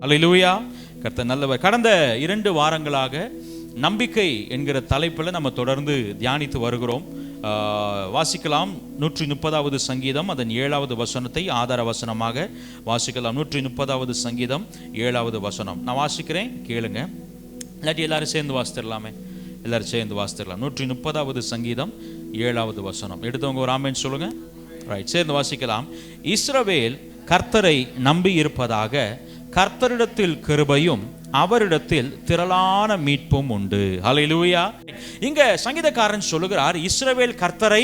அல்லேலூயா. கர்த்தர் நல்லவர். கடந்த 2 வாரங்களாக நம்பிக்கை என்கிற தலைப்பில் நம்ம தொடர்ந்து தியானித்து வருகிறோம். வாசிக்கலாம் 130வது சங்கீதம் அதன் 7வது வசனத்தை ஆதார வசனமாக வாசிக்கலாம். 130வது சங்கீதம் 7வது வசனம் நான் வாசிக்கிறேன், கேளுங்க. இல்லாட்டி எல்லாரும் சேர்ந்து வாசித்திடலாமே, எல்லாரும் சேர்ந்து வாசித்திடலாம். 130வது சங்கீதம் 7வது வசனம் எடுத்தவங்க ஒரு ஆமென் சொல்லுங்க. ரைட், சேர்ந்து வாசிக்கலாம். இஸ்ரவேல் கர்த்தரை நம்பி இருப்பதாக, கர்த்தரிடத்தில் கிருபையும் அவரிடத்தில் திரளான மீட்பும் உண்டு. ஹல்லேலூயா. இங்க சங்கீதக்காரன் சொல்லுகிறார், இஸ்ரவேல் கர்த்தரை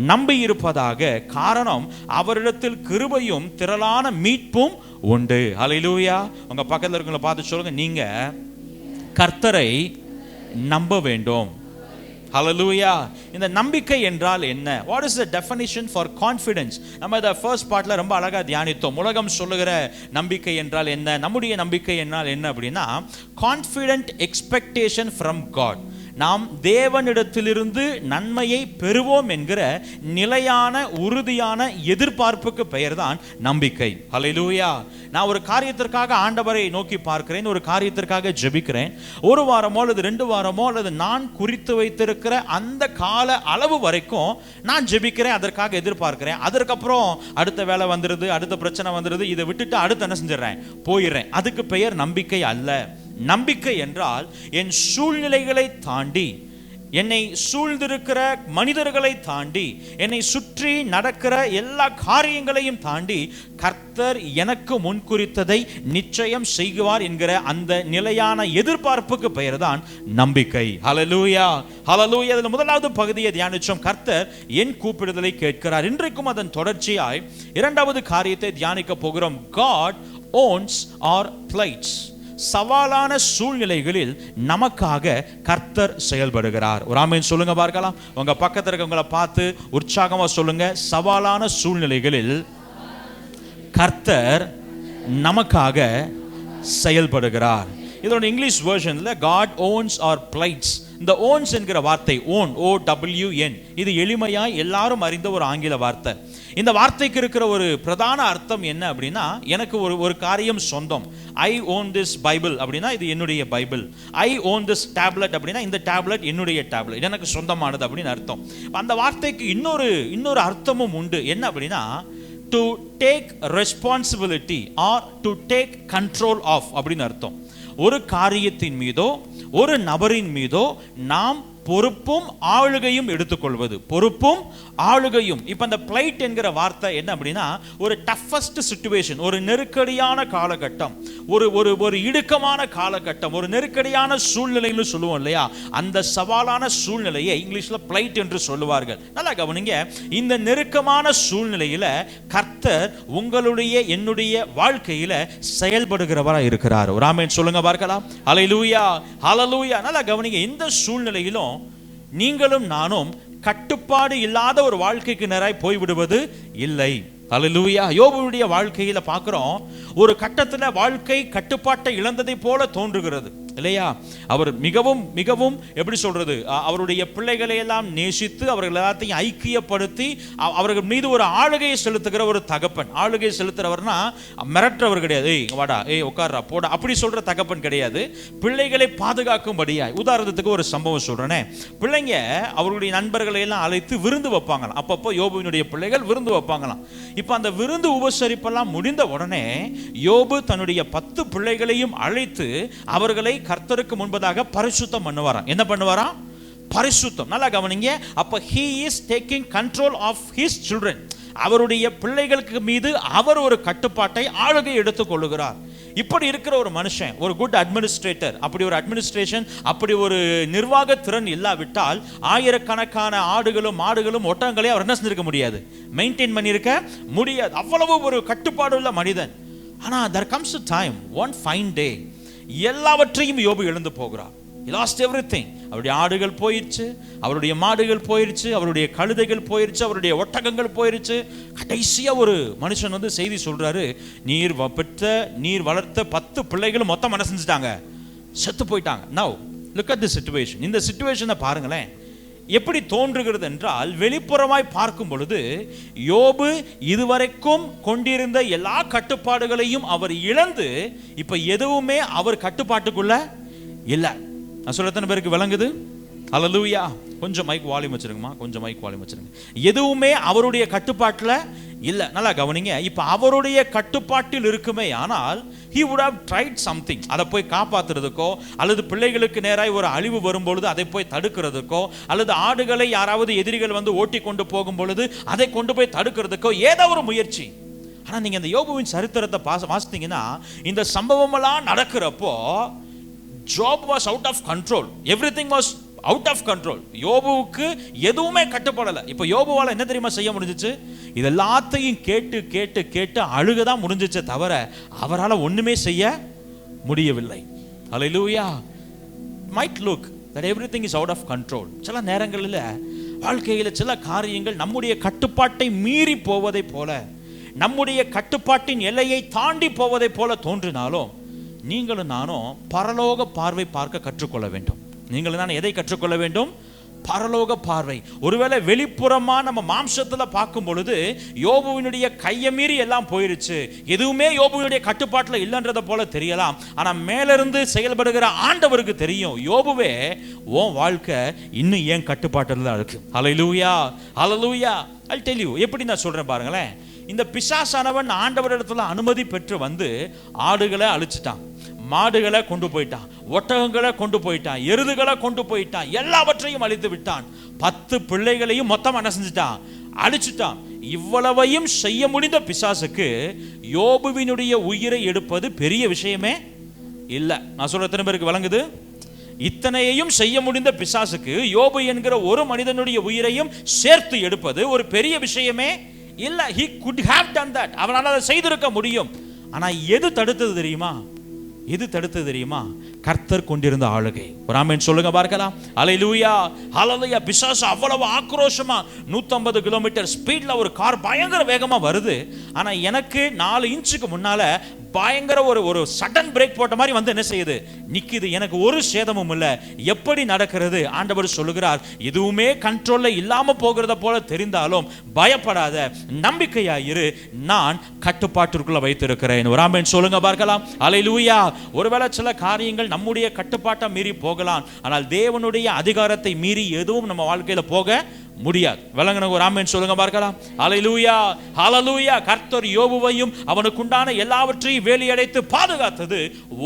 நம்பி இருப்பதாக, காரணம் அவரிடத்தில் கிருபையும் திரளான மீட்பும் உண்டு. ஹல்லேலூயா. உங்க பக்கத்துல இருக்கவங்கள பார்த்து சொல்லுங்க, நீங்க கர்த்தரை நம்ப வேண்டும். ஹல்லேலூயா. இந்த நம்பிக்கை என்றால் என்ன? What is the definition for confidence? நம்ம இதை ஃபர்ஸ்ட் பார்ட்ல ரொம்ப அழகா தியானித்தோம். உலகம் சொல்லுகிற நம்பிக்கை என்றால் என்ன, நம்முடைய நம்பிக்கை என்றால் என்ன அப்படின்னா, கான்ஃபிடென்ட் எக்ஸ்பெக்டேஷன் ஃப்ரம் காட். நாம் தேவனிடத்திலிருந்து நன்மையை பெறுவோம் என்கிற நிலையான உறுதியான எதிர்பார்ப்புக்கு பெயர்தான் நம்பிக்கை. ஹல்லேலூயா. நான் ஒரு காரியத்திற்காக ஆண்டவரை நோக்கி பார்க்கிறேன், ஒரு காரியத்திற்காக ஜெபிக்கிறேன். ஒரு வாரமோ அல்லது 2 வாரமோ அல்லது நான் குறித்து வைத்திருக்கிற அந்த கால அளவு வரைக்கும் நான் ஜெபிக்கிறேன், அதற்காக எதிர்பார்க்கிறேன். அதற்கப்புறம் அடுத்த வேலை வந்துடுது, அடுத்த பிரச்சனை வந்துடுது, இதை விட்டுட்டு அடுத்து என்ன செஞ்சிடறேன், போயிடுறேன். அதுக்கு பெயர் நம்பிக்கை அல்ல. நம்பிக்கை என்றால் என் சூழ்நிலைகளை தாண்டி, என்னை சூழ்ந்திருக்கிற மனிதர்களை தாண்டி, என்னை சுற்றி நடக்கிற எல்லா காரியங்களையும் தாண்டி கர்த்தர் எனக்கு முன்குறித்ததை நிச்சயம் செய்வார் என்கிற அந்த நிலையான எதிர்பார்ப்புக்கு பெயர்தான் நம்பிக்கை. ஹல்லேலூயா, ஹல்லேலூயா. அதில் முதலாவது பகுதியை தியானிச்சோம், கர்த்தர் என் கூப்பிடுதலை கேட்கிறார். இன்றைக்கும் அதன் தொடர்ச்சியாய் 2வது காரியத்தை தியானிக்க போகிறோம். God owns our plights. சவாலான சூழ்நிலைகளில் நமக்காக கர்த்தர் செயல்படுகிறார். ஒரு ஆமென் சொல்லுங்க பார்க்கலாம். உங்க பக்கத்துல இருக்கவங்கள பார்த்து உற்சாகமா சொல்லுங்க, சவாலான சூழ்நிலைகளில் கர்த்தர் நமக்காக செயல்படுகிறார். இதோட இங்கிலீஷ் வெர்ஷன்ல God owns our plights. இந்த ஓன்ஸ் என்கிற வார்த்தை, ஓன், OWN, இது எளிமையாய் எல்லாரும் அறிந்த ஒரு ஆங்கில வார்த்தை. இந்த வார்த்தைக்கு இருக்கிற ஒரு பிரதான அர்த்தம் என்ன அப்படின்னா, எனக்கு ஒரு காரியம் சொந்தம். ஐ ஓன் திஸ் பைபிள் அப்படின்னா இது என்னுடைய Bible. I own this tablet அப்படின்னா இந்த டேப்லெட் என்னுடைய டேப்லெட், எனக்கு சொந்தமானது அப்படின்னு அர்த்தம். அந்த வார்த்தைக்கு இன்னொரு அர்த்தமும் உண்டு. என்ன அப்படின்னா, to take responsibility or to take control of அப்படின்னு அர்த்தம். ஒரு காரியத்தின் மீதோ ஒரு நபரின் மீதோ நாம் பொறுப்பும் ஆளுகையும் எடுத்துக்கொள்வது. பொறுப்பும் ஆளுகையும். இப்ப அந்த பிளைட் என்கிற வார்த்தை என்ன அப்படின்னா, ஒரு டஃபஸ்ட் சிச்சுவேஷன், ஒரு நெருக்கடியான காலகட்டம், ஒரு இடுக்கமான காலகட்டம், ஒரு நெருக்கடியான சூழ்நிலைன்னு சொல்லுவோம் இல்லையா, அந்த சவாலான சூழ்நிலையை இங்கிலீஷ்ல பிளைட் என்று சொல்லுவார்கள். நல்லா கவனிங்க. இந்த நெருக்கமான சூழ்நிலையில கர்த்தர் உங்களுடைய என்னுடைய வாழ்க்கையில செயல்படுகிறவராக இருக்கிறார். ஒரு ஆமென் சொல்லுங்க பார்க்கலாம். ஹல்லேலூயா, ஹல்லேலூயா. நல்லா கவனிங்க. இந்த சூழ்நிலையிலும் நீங்களும் நானும் கட்டுப்பாடு இல்லாத ஒரு வாழ்க்கைக்கு நேராய் போய்விடுவது இல்லை. ஹல்லேலூயா. யோபுவுடைய வாழ்க்கையில பார்க்கிறோம், ஒரு கட்டத்துல வாழ்க்கை கட்டுப்பாட்டை இழந்ததை போல தோன்றுகிறது இல்லையா. அவர் மிகவும் மிகவும் எப்படி சொல்றது, அவருடைய பிள்ளைகளை எல்லாம் நேசித்து அவர்கள் எல்லாத்தையும் ஐக்கியப்படுத்தி அவர்கள் மீது ஒரு ஆளுகையை செலுத்துகிற ஒரு தகப்பன். ஆளுகை செலுத்துறவர்னா மிரட்டுறவர் கிடையாது, ஏய் வாடா, ஏய் உட்கார்றா போடா அப்படி சொல்ற தகப்பன் கிடையாது. பிள்ளைகளை பாதுகாக்கும்படியாய். உதாரணத்துக்கு ஒரு சம்பவம் சொல்றேனே, பிள்ளைங்க அவருடைய நண்பர்களை எல்லாம் அழைத்து விருந்து வைப்பாங்களாம். அப்பப்போ யோபுவினுடைய பிள்ளைகள் விருந்து வைப்பாங்களாம். இப்ப அந்த விருந்து உபசரிப்பெல்லாம் முடிந்த உடனே யோபு தன்னுடைய 10 பிள்ளைகளையும் அழைத்து அவர்களை கர்த்தருக்கு முன்பதாக பரிசுத்தம் பண்ணுவாராம். என்ன பண்ணுவாராம்? பரிசுத்தம். நல்லா கவனிங்க. அப்ப he is taking control of his children. அவருடைய பிள்ளைகளுக்கு மீது அவர் ஒரு கட்டுப்பாட்டை, ஆளுகை எடுத்துக் கொள்ளுகிறார். இப்படி இருக்கிற ஒரு மனுஷன், ஒரு குட் அட்மினிஸ்ட்ரேட்டர், அப்படி ஒரு அட்மினிஸ்ட்ரேஷன், அப்படி ஒரு நிர்வாக திறன் இல்லாவிட்டால் ஆயிரக்கணக்கான ஆடுகளும் மாடுகளும் ஒட்டகங்களையும் அவர் என்ன செஞ்சிருக்க முடியாது, மெயின்டைன் பண்ணியிருக்க முடியாது. அவ்வளவு ஒரு கட்டுப்பாடு உள்ள மனிதன். ஆனா there comes a time, one fine day, எல்லாவற்றையும் யோபு இழந்து போகிறார். He lost everything. அவருடைய ஆடுகள் போயிடுச்சு, அவருடைய மாடுகள் போயிடுச்சு, அவருடைய கழுதைகள் போயிடுச்சு, அவருடைய ஒட்டகங்கள் போயிடுச்சு. கடைசியா ஒரு மனுஷன் செய்தி சொல்றாரு, நீர் வளர்த்த 10 பிள்ளைகளும் மொத்தம் என்ன செஞ்சுட்டாங்க, செத்து போயிட்டாங்க. Now look at the situation. இந்த சிச்சுவேஷனை பாருங்களேன். எப்படி தோன்றுகிறது என்றால், வெளிப்புறமாய் பார்க்கும் பொழுது யோபு இதுவரைக்கும் கொண்டிருந்த எல்லா கட்டுப்பாடுகளையும் அவர் இழந்து இப்ப எதுவுமே அவர் கட்டுப்பாட்டுக்குள்ள இல்ல. நான் சொல்ல எத்தனை பேருக்கு விளங்குது? அல்லேலூயா. கொஞ்சம் மைக் வால்யூம் வச்சிருங்கம்மா, கொஞ்சம் மைக் வால்யூம் வச்சிருங்க. எதுவுமே அவருடைய கட்டுப்பாட்டில் இல்லை. நல்லா கவனிங்க. இப்போ அவருடைய கட்டுப்பாட்டில் இருக்குமே ஆனால் he would have tried something. அதை போய் காப்பாற்றுறதுக்கோ, அல்லது பிள்ளைகளுக்கு நேராக ஒரு அழிவு வரும்பொழுது அதை போய் தடுக்கிறதுக்கோ, அல்லது ஆடுகளை யாராவது எதிரிகள் வந்து ஓட்டி கொண்டு போகும் பொழுது அதை கொண்டு போய் தடுக்கிறதுக்கோ ஏதோ ஒரு முயற்சி. ஆனால் நீங்கள் இந்த யோபுவின் சரித்திரத்தை வாசித்தீங்கன்னா, இந்த சம்பவமெல்லாம் நடக்கிறப்போ Job was out of control. Everything was out of control. யோபுவுக்கு எதுவுமே கட்டுப்படலை. இப்போ யோபுவால் என்ன தெரியுமா செய்ய முடிஞ்சிச்சு? இது எல்லாத்தையும் கேட்டு கேட்டு கேட்டு அழுகதான் முடிஞ்சிச்சே தவிர அவரால் ஒண்ணுமே செய்ய முடியவில்லை. ஹல்லேலூயா. might look that everything is out of control. சில நேரங்களில் வாழ்க்கையில் சில காரியங்கள் நம்முடைய கட்டுப்பாட்டை மீறி போவதை போல, நம்முடைய கட்டுப்பாட்டின் எல்லையை தாண்டி போவதை போல தோன்றினாலும், நீங்களும் நானும் பரலோக பார்வை பார்க்க கற்றுக்கொள்ள வேண்டும். நீங்கள் நான் எதை கற்றுக்கொள்ள வேண்டும்? பரலோக பார்வை. ஒருவேளை வெளிப்புறமா நம்ம மாம்சத்துல பார்க்கும் பொழுது யோபுவினுடைய கையை மீறி எல்லாம் போயிடுச்சு, எதுவுமே யோபுவினுடைய கட்டுப்பாட்டில் இல்லைன்றத போல தெரியலாம். ஆனா மேலிருந்து செயல்படுகிற ஆண்டவருக்கு தெரியும், யோபுவே உன் வாழ்க்கை இன்னும் ஏன் கட்டுப்பாட்டில் தான் இருக்கு. ஹல்லேலூயா, ஹல்லேலூயா. I'll tell you. எப்படி நான் சொல்றேன் பாருங்களேன். இந்த பிசாசானவன் ஆண்டவரிடத்துல அனுமதி பெற்று வந்து ஆடுகளை அழிச்சிட்டான், மாடுகளை கொண்டு போயிட்டான், ஒட்டகங்களை கொண்டு போயிட்டான், எருதுகளை கொண்டு போயிட்டான், எல்லாவற்றையும் அழித்து விட்டான். 10 பிள்ளைகளையும் மொத்தம் என்ன செஞ்சுட்டான்? அழிச்சுட்டான். இவ்வளவையும் செய்ய முடிந்த பிசாசுக்கு யோபுவினுடைய உயிரை எடுப்பது பெரிய விஷயமே இல்லை. நான் சொல்ற எத்தனை பேருக்கு விளங்குது? இத்தனையையும் செய்ய முடிந்த பிசாசுக்கு யோபு என்கிற ஒரு மனிதனுடைய உயிரையும் சேர்த்து எடுப்பது ஒரு பெரிய விஷயமே இல்லை. he could have done that. அவனால் அதை செய்திருக்க முடியும். ஆனா எது தடுத்தது தெரியுமா? எது தடுத்தது தெரியுமா? கர்த்தர் கொண்டிருந்த ஆளுகை. ஒரு ஆமென் சொல்லுங்க பார்க்கலாம். அல்லேலூயா, ஹல்லேலூயா. பிசாசு அவ்வளவு ஆக்ரோஷமா 150 கிலோமீட்டர் ஸ்பீட்ல ஒரு கார் பயங்கர வேகமா வருது. ஆனா எனக்கு 4 இன்ச்சுக்கு முன்னால பயங்கர ஒரு சடன் பிரேக் போட்ட மாதிரி வந்து என்ன செய்யுது? நிக்குது. எனக்கு ஒரு சேதமும் இல்லை. எப்படி நடக்கிறது? ஆண்டவர் சொல்லுகிறார், எதுவுமே கண்ட்ரோல்ல இல்லாம போகிறத போல தெரிந்தாலும் பயப்படாத, நம்பிக்கையாயிரு, நான் கட்டுப்பாட்டிற்குள்ள வைத்திருக்கிறேன். ஒரு ஆமென் சொல்லுங்க பார்க்கலாம். அல்லேலூயா. ஒருவேளை சில காரியங்கள் நம்முடைய கட்டுப்பாட்டை மீறி போகலாம், ஆனால் தேவனுடைய அதிகாரத்தை மீறி எதுவும் நம்ம வாழ்க்கையில போக முடியாது. விளங்குன ஒரு ஆமென் சொல்லுங்க பார்க்கலாம். அல்லேலூயா, ஹல்லேலூயா. கர்த்தர் யோபுவையும் அவனுக்குண்டான எல்லாவற்றையும் வேலியடைத்து பாதுகாத்தது.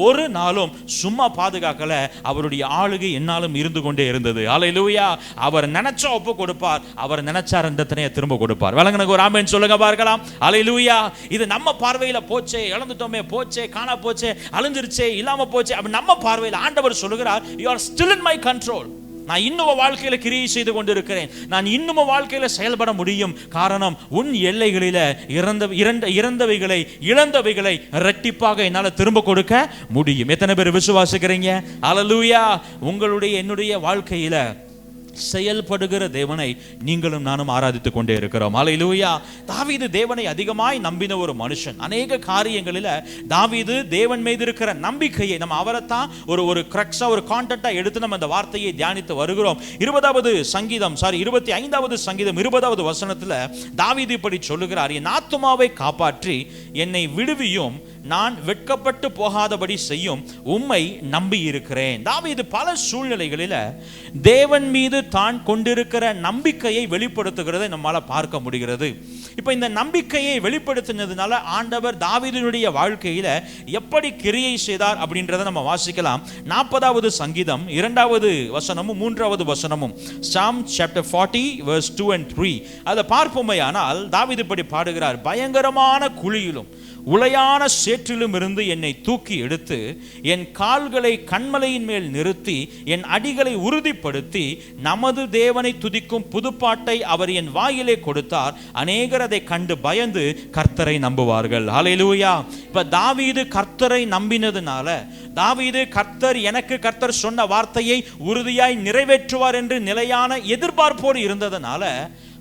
ஒரு நாளும் சும்மா பாதுகாக்கல. அவருடைய ஆளுகை என்னாலும் இருந்து கொண்டே இருந்தது. அல்லேலூயா. அவர் நினைச்சா ஒப்பு கொடுப்பார், அவர் நினைச்சார் எந்தனையை திரும்ப கொடுப்பார். விளங்குன ஒரு ஆமென் சொல்லுங்க பார்க்கலாம். அல்லேலூயா. இது நம்ம பார்வையில போச்சே, இழந்துட்டோமே, போச்சே, காணா போச்சே, அழிஞ்சிருச்சே, இல்லாம போச்சே, அப்படி நம்ம பார்வையில் ஆண்டவர் சொல்லுகிறார், you are still in my control. நான் இன்னும் வாழ்க்கையில கிரியை செய்து கொண்டிருக்கிறேன். நான் இன்னும் வாழ்க்கையில செயல்பட முடியும். காரணம், உன் எல்லைகளில இறந்தவைகளை இழந்தவைகளை இரட்டிப்பாக என்னால திரும்ப கொடுக்க முடியும். எத்தனை பேர் விசுவாசிக்கிறீங்க? அல்லேலூயா. உங்களுடைய என்னுடைய வாழ்க்கையில செயல்படுகிற தேவனை நீங்களும் நானும் ஆராதித்துக் கொண்டே இருக்கிறோம். அல்லேலூயா. தாவீது தேவனை அதிகமாய் நம்பின ஒரு மனுஷன். அநேக காரியங்களில் தாவீது தேவன் மீது இருக்கிற நம்பிக்கையை நம்ம அவரைத்தான் ஒரு கிரக்ஸா, ஒரு கான்டென்ட்டா எடுத்து நம்ம அந்த வார்த்தையை தியானித்து வருகிறோம். 25வது சங்கீதம் 20வது வசனத்துல தாவீது இப்படி சொல்லுகிறார், என் ஆத்துமாவை காப்பாற்றி என்னை விடுவியும், நான் வெட்கப்பட்டு போகாதபடி செய்யும், உம்மை நம்பி இருக்கிறேன். தாவீது பல சூழ்நிலைகளில் தேவன் மீது தான் கொண்டிருக்கிற நம்பிக்கையை வெளிப்படுத்துகிறதை நம்மால பார்க்க முடிகிறது. இப்ப இந்த நம்பிக்கையை வெளிப்படுத்தினதுனால ஆண்டவர் தாவீதுடைய வாழ்க்கையில எப்படி கிரியை செய்தார் அப்படின்றத நம்ம வாசிக்கலாம். 40வது சங்கீதம் 2வது வசனமும் 3வது வசனமும், Psalm chapter 40 verse 2 and 3. அதை பார்ப்போமேயானால் தாவீது இப்படி பாடுகிறார், பயங்கரமான குழியிலும் உளையான சேற்றிலும் இருந்து என்னை தூக்கி எடுத்து என் கால்களை கண்மலையின் மேல் நிறுத்தி என் அடிகளை உறுதிப்படுத்தி நமது தேவனை துதிக்கும் புதுப்பாட்டை அவர் என் வாயிலே கொடுத்தார். அநேகர் அதை கண்டு பயந்து கர்த்தரை நம்புவார்கள். ஹல்லேலூயா. இப்ப தாவீது கர்த்தரை நம்பினதுனால, தாவீது கர்த்தர் சொன்ன வார்த்தையை உறுதியாய் நிறைவேற்றுவார் என்று நிலையான எதிர்பார்ப்போடு இருந்ததனால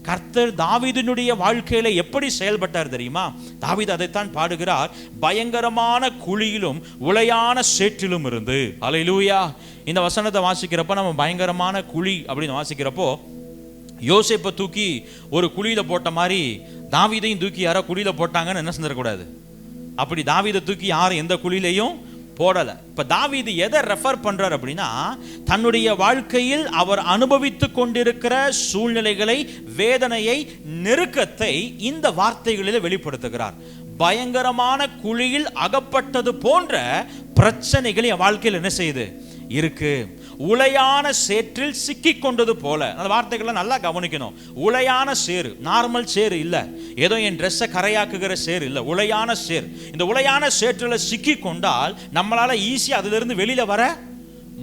கர்த்தர் தாவீதினுடைய வாழ்க்கையில எப்படி செயல்பட்டார் தெரியுமா? தாவீது அதைத்தான் பாடுகிறார், பயங்கரமான குழியிலும் உளையான சேற்றிலும் இருந்து. அல்லேலூயா. இந்த வசனத்தை வாசிக்கிறப்ப நம்ம பயங்கரமான குழி அப்படின்னு வாசிக்கிறப்போ யோசேப்பை தூக்கி ஒரு குழியில போட்ட மாதிரி தாவீதையும் தூக்கி யாரோ குழியில போட்டாங்கன்னு என்ன செஞ்சிடக்கூடாது. அப்படி தாவீதை தூக்கி யாரும் எந்த குழியிலையும் போடல. இப்ப தாவீது எதை ரெஃபர் பண்றார் அப்படின்னா, தன்னுடைய வாழ்க்கையில் அவர் அனுபவித்து கொண்டிருக்கிற சூழ்நிலைகளை, வேதனையை, நெருக்கத்தை இந்த வார்த்தைகளில் வெளிப்படுத்துகிறார். பயங்கரமான குழியில் அகப்பட்டது போன்ற பிரச்சனைகள் என் வாழ்க்கையில் என்ன செய்யுது இருக்கு. உளையான சேற்றில் சிக்கி கொண்டது போல. அந்த வார்த்தைகளை நல்லா கவனிக்கணும். உளையான சேறு, நார்மல் சேறு இல்ல, ஏதோ என் ட்ரெஸ்ஸை கரையாக்குகிற சேறு இல்ல, உளையான சேர். இந்த உளையான சேற்றில் சிக்கி கொண்டால் நம்மளால ஈஸியா அதுல இருந்து வெளியில வர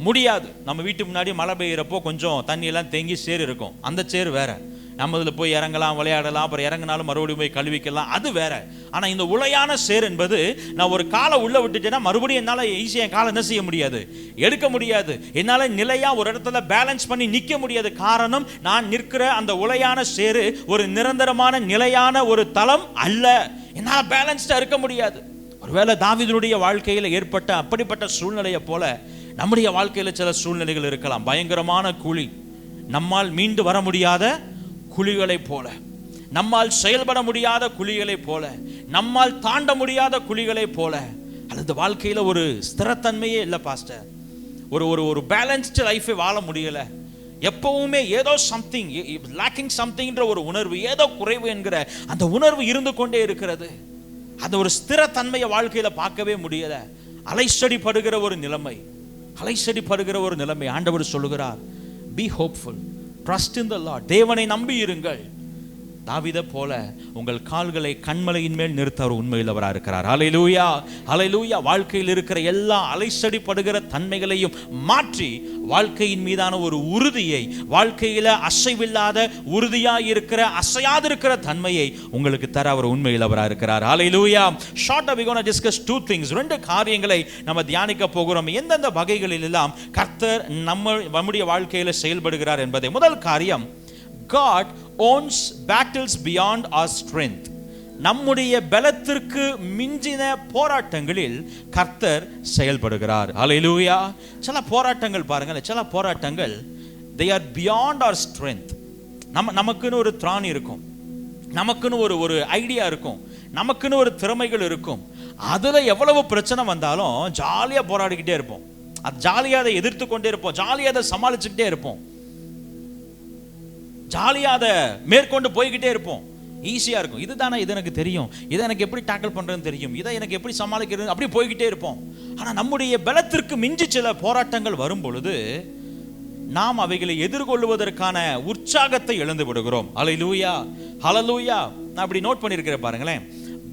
முடியாது. நம்ம வீட்டு முன்னாடி மழை பெய்யறப்போ கொஞ்சம் தண்ணி எல்லாம் தேங்கி சேறு இருக்கும், அந்த சேறு வேற. நம்ம இதில் போய் இறங்கலாம், விளையாடலாம், அப்புறம் இறங்கினாலும் மறுபடியும் போய் கழுவிக்கலாம், அது வேற. ஆனால் இந்த உளையான சேர் என்பது, நான் ஒரு காலை உள்ள விட்டுட்டேன்னா மறுபடியும் என்னால் ஈஸியாக என் காலை என்ன செய்ய முடியாது, எடுக்க முடியாது. என்னால் நிலையாக ஒரு இடத்துல பேலன்ஸ் பண்ணி நிற்க முடியாது. காரணம், நான் நிற்கிற அந்த உளையான சேரு ஒரு நிரந்தரமான நிலையான ஒரு தளம் அல்ல. என்னால் பேலன்ஸ்டாக இருக்க முடியாது. ஒருவேளை தாவீதுடைய வாழ்க்கையில் ஏற்பட்ட அப்படிப்பட்ட சூழ்நிலையை போல நம்முடைய வாழ்க்கையில் சில சூழ்நிலைகள் இருக்கலாம். பயங்கரமான குழி, நம்மால் மீண்டு வர முடியாத குழிகளை போல, நம்மால் செயல்பட முடியாத குழிகளை போல, நம்மால் தாண்ட முடியாத குழிகளை போல. அல்லது வாழ்க்கையில் ஒரு ஸ்திரத்தன்மையே இல்லை பாஸ்டர், ஒரு ஒரு ஒரு பேலன்ஸ்டு லைஃபை வாழ முடியல, எப்பவுமே ஏதோ சம்திங் லேக்கிங் சம்திங்ன்ற ஒரு உணர்வு, ஏதோ குறைவு என்கிற அந்த உணர்வு இருந்து கொண்டே இருக்கிறது. அந்த ஒரு ஸ்திரத்தன்மையை வாழ்க்கையில் பார்க்கவே முடியல. அலைச்சடிப்படுகிற ஒரு நிலைமை, அலைச்சடிப்படுகிற ஒரு நிலைமை. ஆண்டவர் சொல்லுகிறார், be hopeful, trust in the Lord, தேவனை நம்பி இருங்கள். தாவீதை போல உங்கள் கால்களை கண்மலையின் மேல் நிறுத்த அவர் உண்மையில் அவராக இருக்கிறார். ஹல்லேலூயா, ஹல்லேலூயா. வாழ்க்கையில் இருக்கிற எல்லா அலைச்சடிப்படுகிற தன்மைகளையும் மாற்றி வாழ்க்கையின் மீதான ஒரு உறுதியை, வாழ்க்கையில் அசைவில்லாத உறுதியாக இருக்கிற அசையாதிருக்கிற தன்மையை உங்களுக்கு தர அவர் உண்மையில் அவராக இருக்கிறார். ஹல்லேலூயா. ஷார்ட்டா we going to discuss two things. ரெண்டு காரியங்களை நம்ம தியானிக்க போகிறோம். எந்தெந்த வகைகளில் எல்லாம் கர்த்தர் நம்முடைய வாழ்க்கையில் செயல்படுகிறார் என்பதை. முதல் காரியம், God owns battles beyond our strength. நம்முடைய பலத்திற்கு மிஞ்சின போராட்டங்களில் கர்த்தர் செயல்படுகிறார். ஹல்லேலூயா. சில போராட்டங்கள் பாருங்கள், சில போராட்டங்கள் they are beyond our strength. நமக்குன்னு ஒரு திராணி இருக்கும், நமக்குன்னு ஒரு ஐடியா இருக்கும், நமக்குன்னு ஒரு திறமைகள் இருக்கும். அதுல எவ்வளவு பிரச்சனை வந்தாலும் ஜாலியா போராடிக்கிட்டே இருப்போம், அது ஜாலியா அதை எதிர்த்து கொண்டே இருப்போம், ஜாலியா அதை சமாளிச்சுக்கிட்டே இருப்போம், ஜாலியாக அதை மேற்கொண்டு போய்கிட்டே இருப்போம். ஈஸியாக இருக்கும். இதுதானே, இது எனக்கு தெரியும், இதை எனக்கு எப்படி டேக்கிள் பண்ணுறதுன்னு தெரியும், இதை எனக்கு எப்படி சமாளிக்கிறது, அப்படி போய்கிட்டே இருப்போம். ஆனால் நம்முடைய பலத்திற்கு மிஞ்சி சில போராட்டங்கள் வரும் பொழுது நாம் அவைகளை எதிர்கொள்வதற்கான உற்சாகத்தை இழந்து விடுகிறோம். ஹல்லேலூயா, ஹல்லேலூயா. நான் அப்படி நோட் பண்ணியிருக்கிறேன் பாருங்களேன்.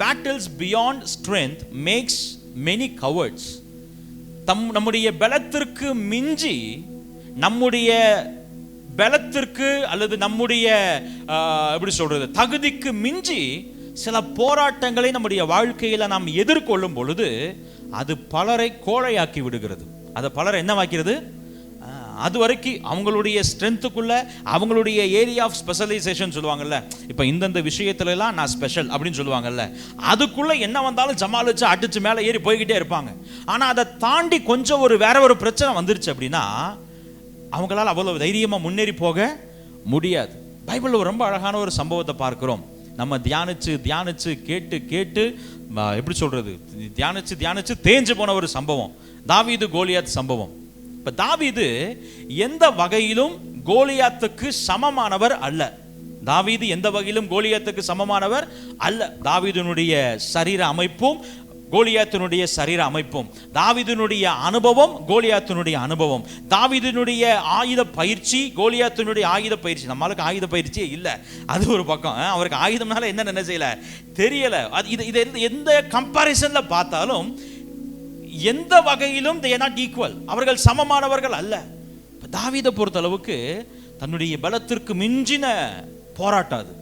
Battles beyond strength maths many cowards. நம்முடைய பலத்திற்கு மிஞ்சி, நம்முடைய பலத்திற்கு அல்லது நம்முடைய எப்படி சொல்றது, தகுதிக்கு மிஞ்சி சில போராட்டங்களை நம்முடைய வாழ்க்கையில் நாம் எதிர்கொள்ளும் பொழுது அது பலரை கோழையாக்கி விடுகிறது. அதை பலரை என்னவாக்கிறது, அது வரைக்கும் அவங்களுடைய ஸ்ட்ரென்த்துக்குள்ள, அவங்களுடைய ஏரியா ஆஃப் ஸ்பெஷலைசேஷன் சொல்லுவாங்கல்ல, இப்போ இந்தந்த விஷயத்துலலாம் நான் ஸ்பெஷல் அப்படின்னு சொல்லுவாங்கல்ல, அதுக்குள்ள என்ன வந்தாலும் ஜமாலிச்சு அடிச்சு மேலே ஏறி போய்கிட்டே இருப்பாங்க. ஆனால் அதை தாண்டி கொஞ்சம் வேற ஒரு பிரச்சனை வந்துருச்சு அப்படின்னா அவங்களால அவ்வளவு தைரியமாக முன்னேறி போக முடியாது. பைபிளில் ரொம்ப அழகான ஒரு சம்பவத்தை பார்க்கிறோம். நம்ம தியானிச்சு கேட்டு எப்படி சொல்றது, தியானிச்சு தேஞ்சு போன ஒரு சம்பவம், தாவீது கோலியாத் சம்பவம். இப்ப தாவீது எந்த வகையிலும் கோலியாத்துக்கு சமமானவர் அல்ல. தாவீது எந்த வகையிலும் கோலியாத்துக்கு சமமானவர் அல்ல. தாவீதுனுடைய சரீர அமைப்பும் கோலியாத்தினுடைய சரீர அமைப்பும், தாவீதினுடைய அனுபவம் கோலியாத்தினுடைய அனுபவம், தாவீதினுடைய ஆயுத பயிற்சி கோலியாத்தினுடைய ஆயுத பயிற்சி. நம்மளுக்கு ஆயுத பயிற்சியே இல்லை, அது ஒரு பக்கம். அவருக்கு ஆயுதம்னால என்ன செய்யல தெரியல. இது எந்த கம்பாரிசன்ல பார்த்தாலும் எந்த வகையிலும் they are not equal. அவர்கள் சமமானவர்கள் அல்ல. தாவீதை பொறுத்த அளவுக்கு தன்னுடைய பலத்திற்கு மிஞ்சின போராட்டம் அது,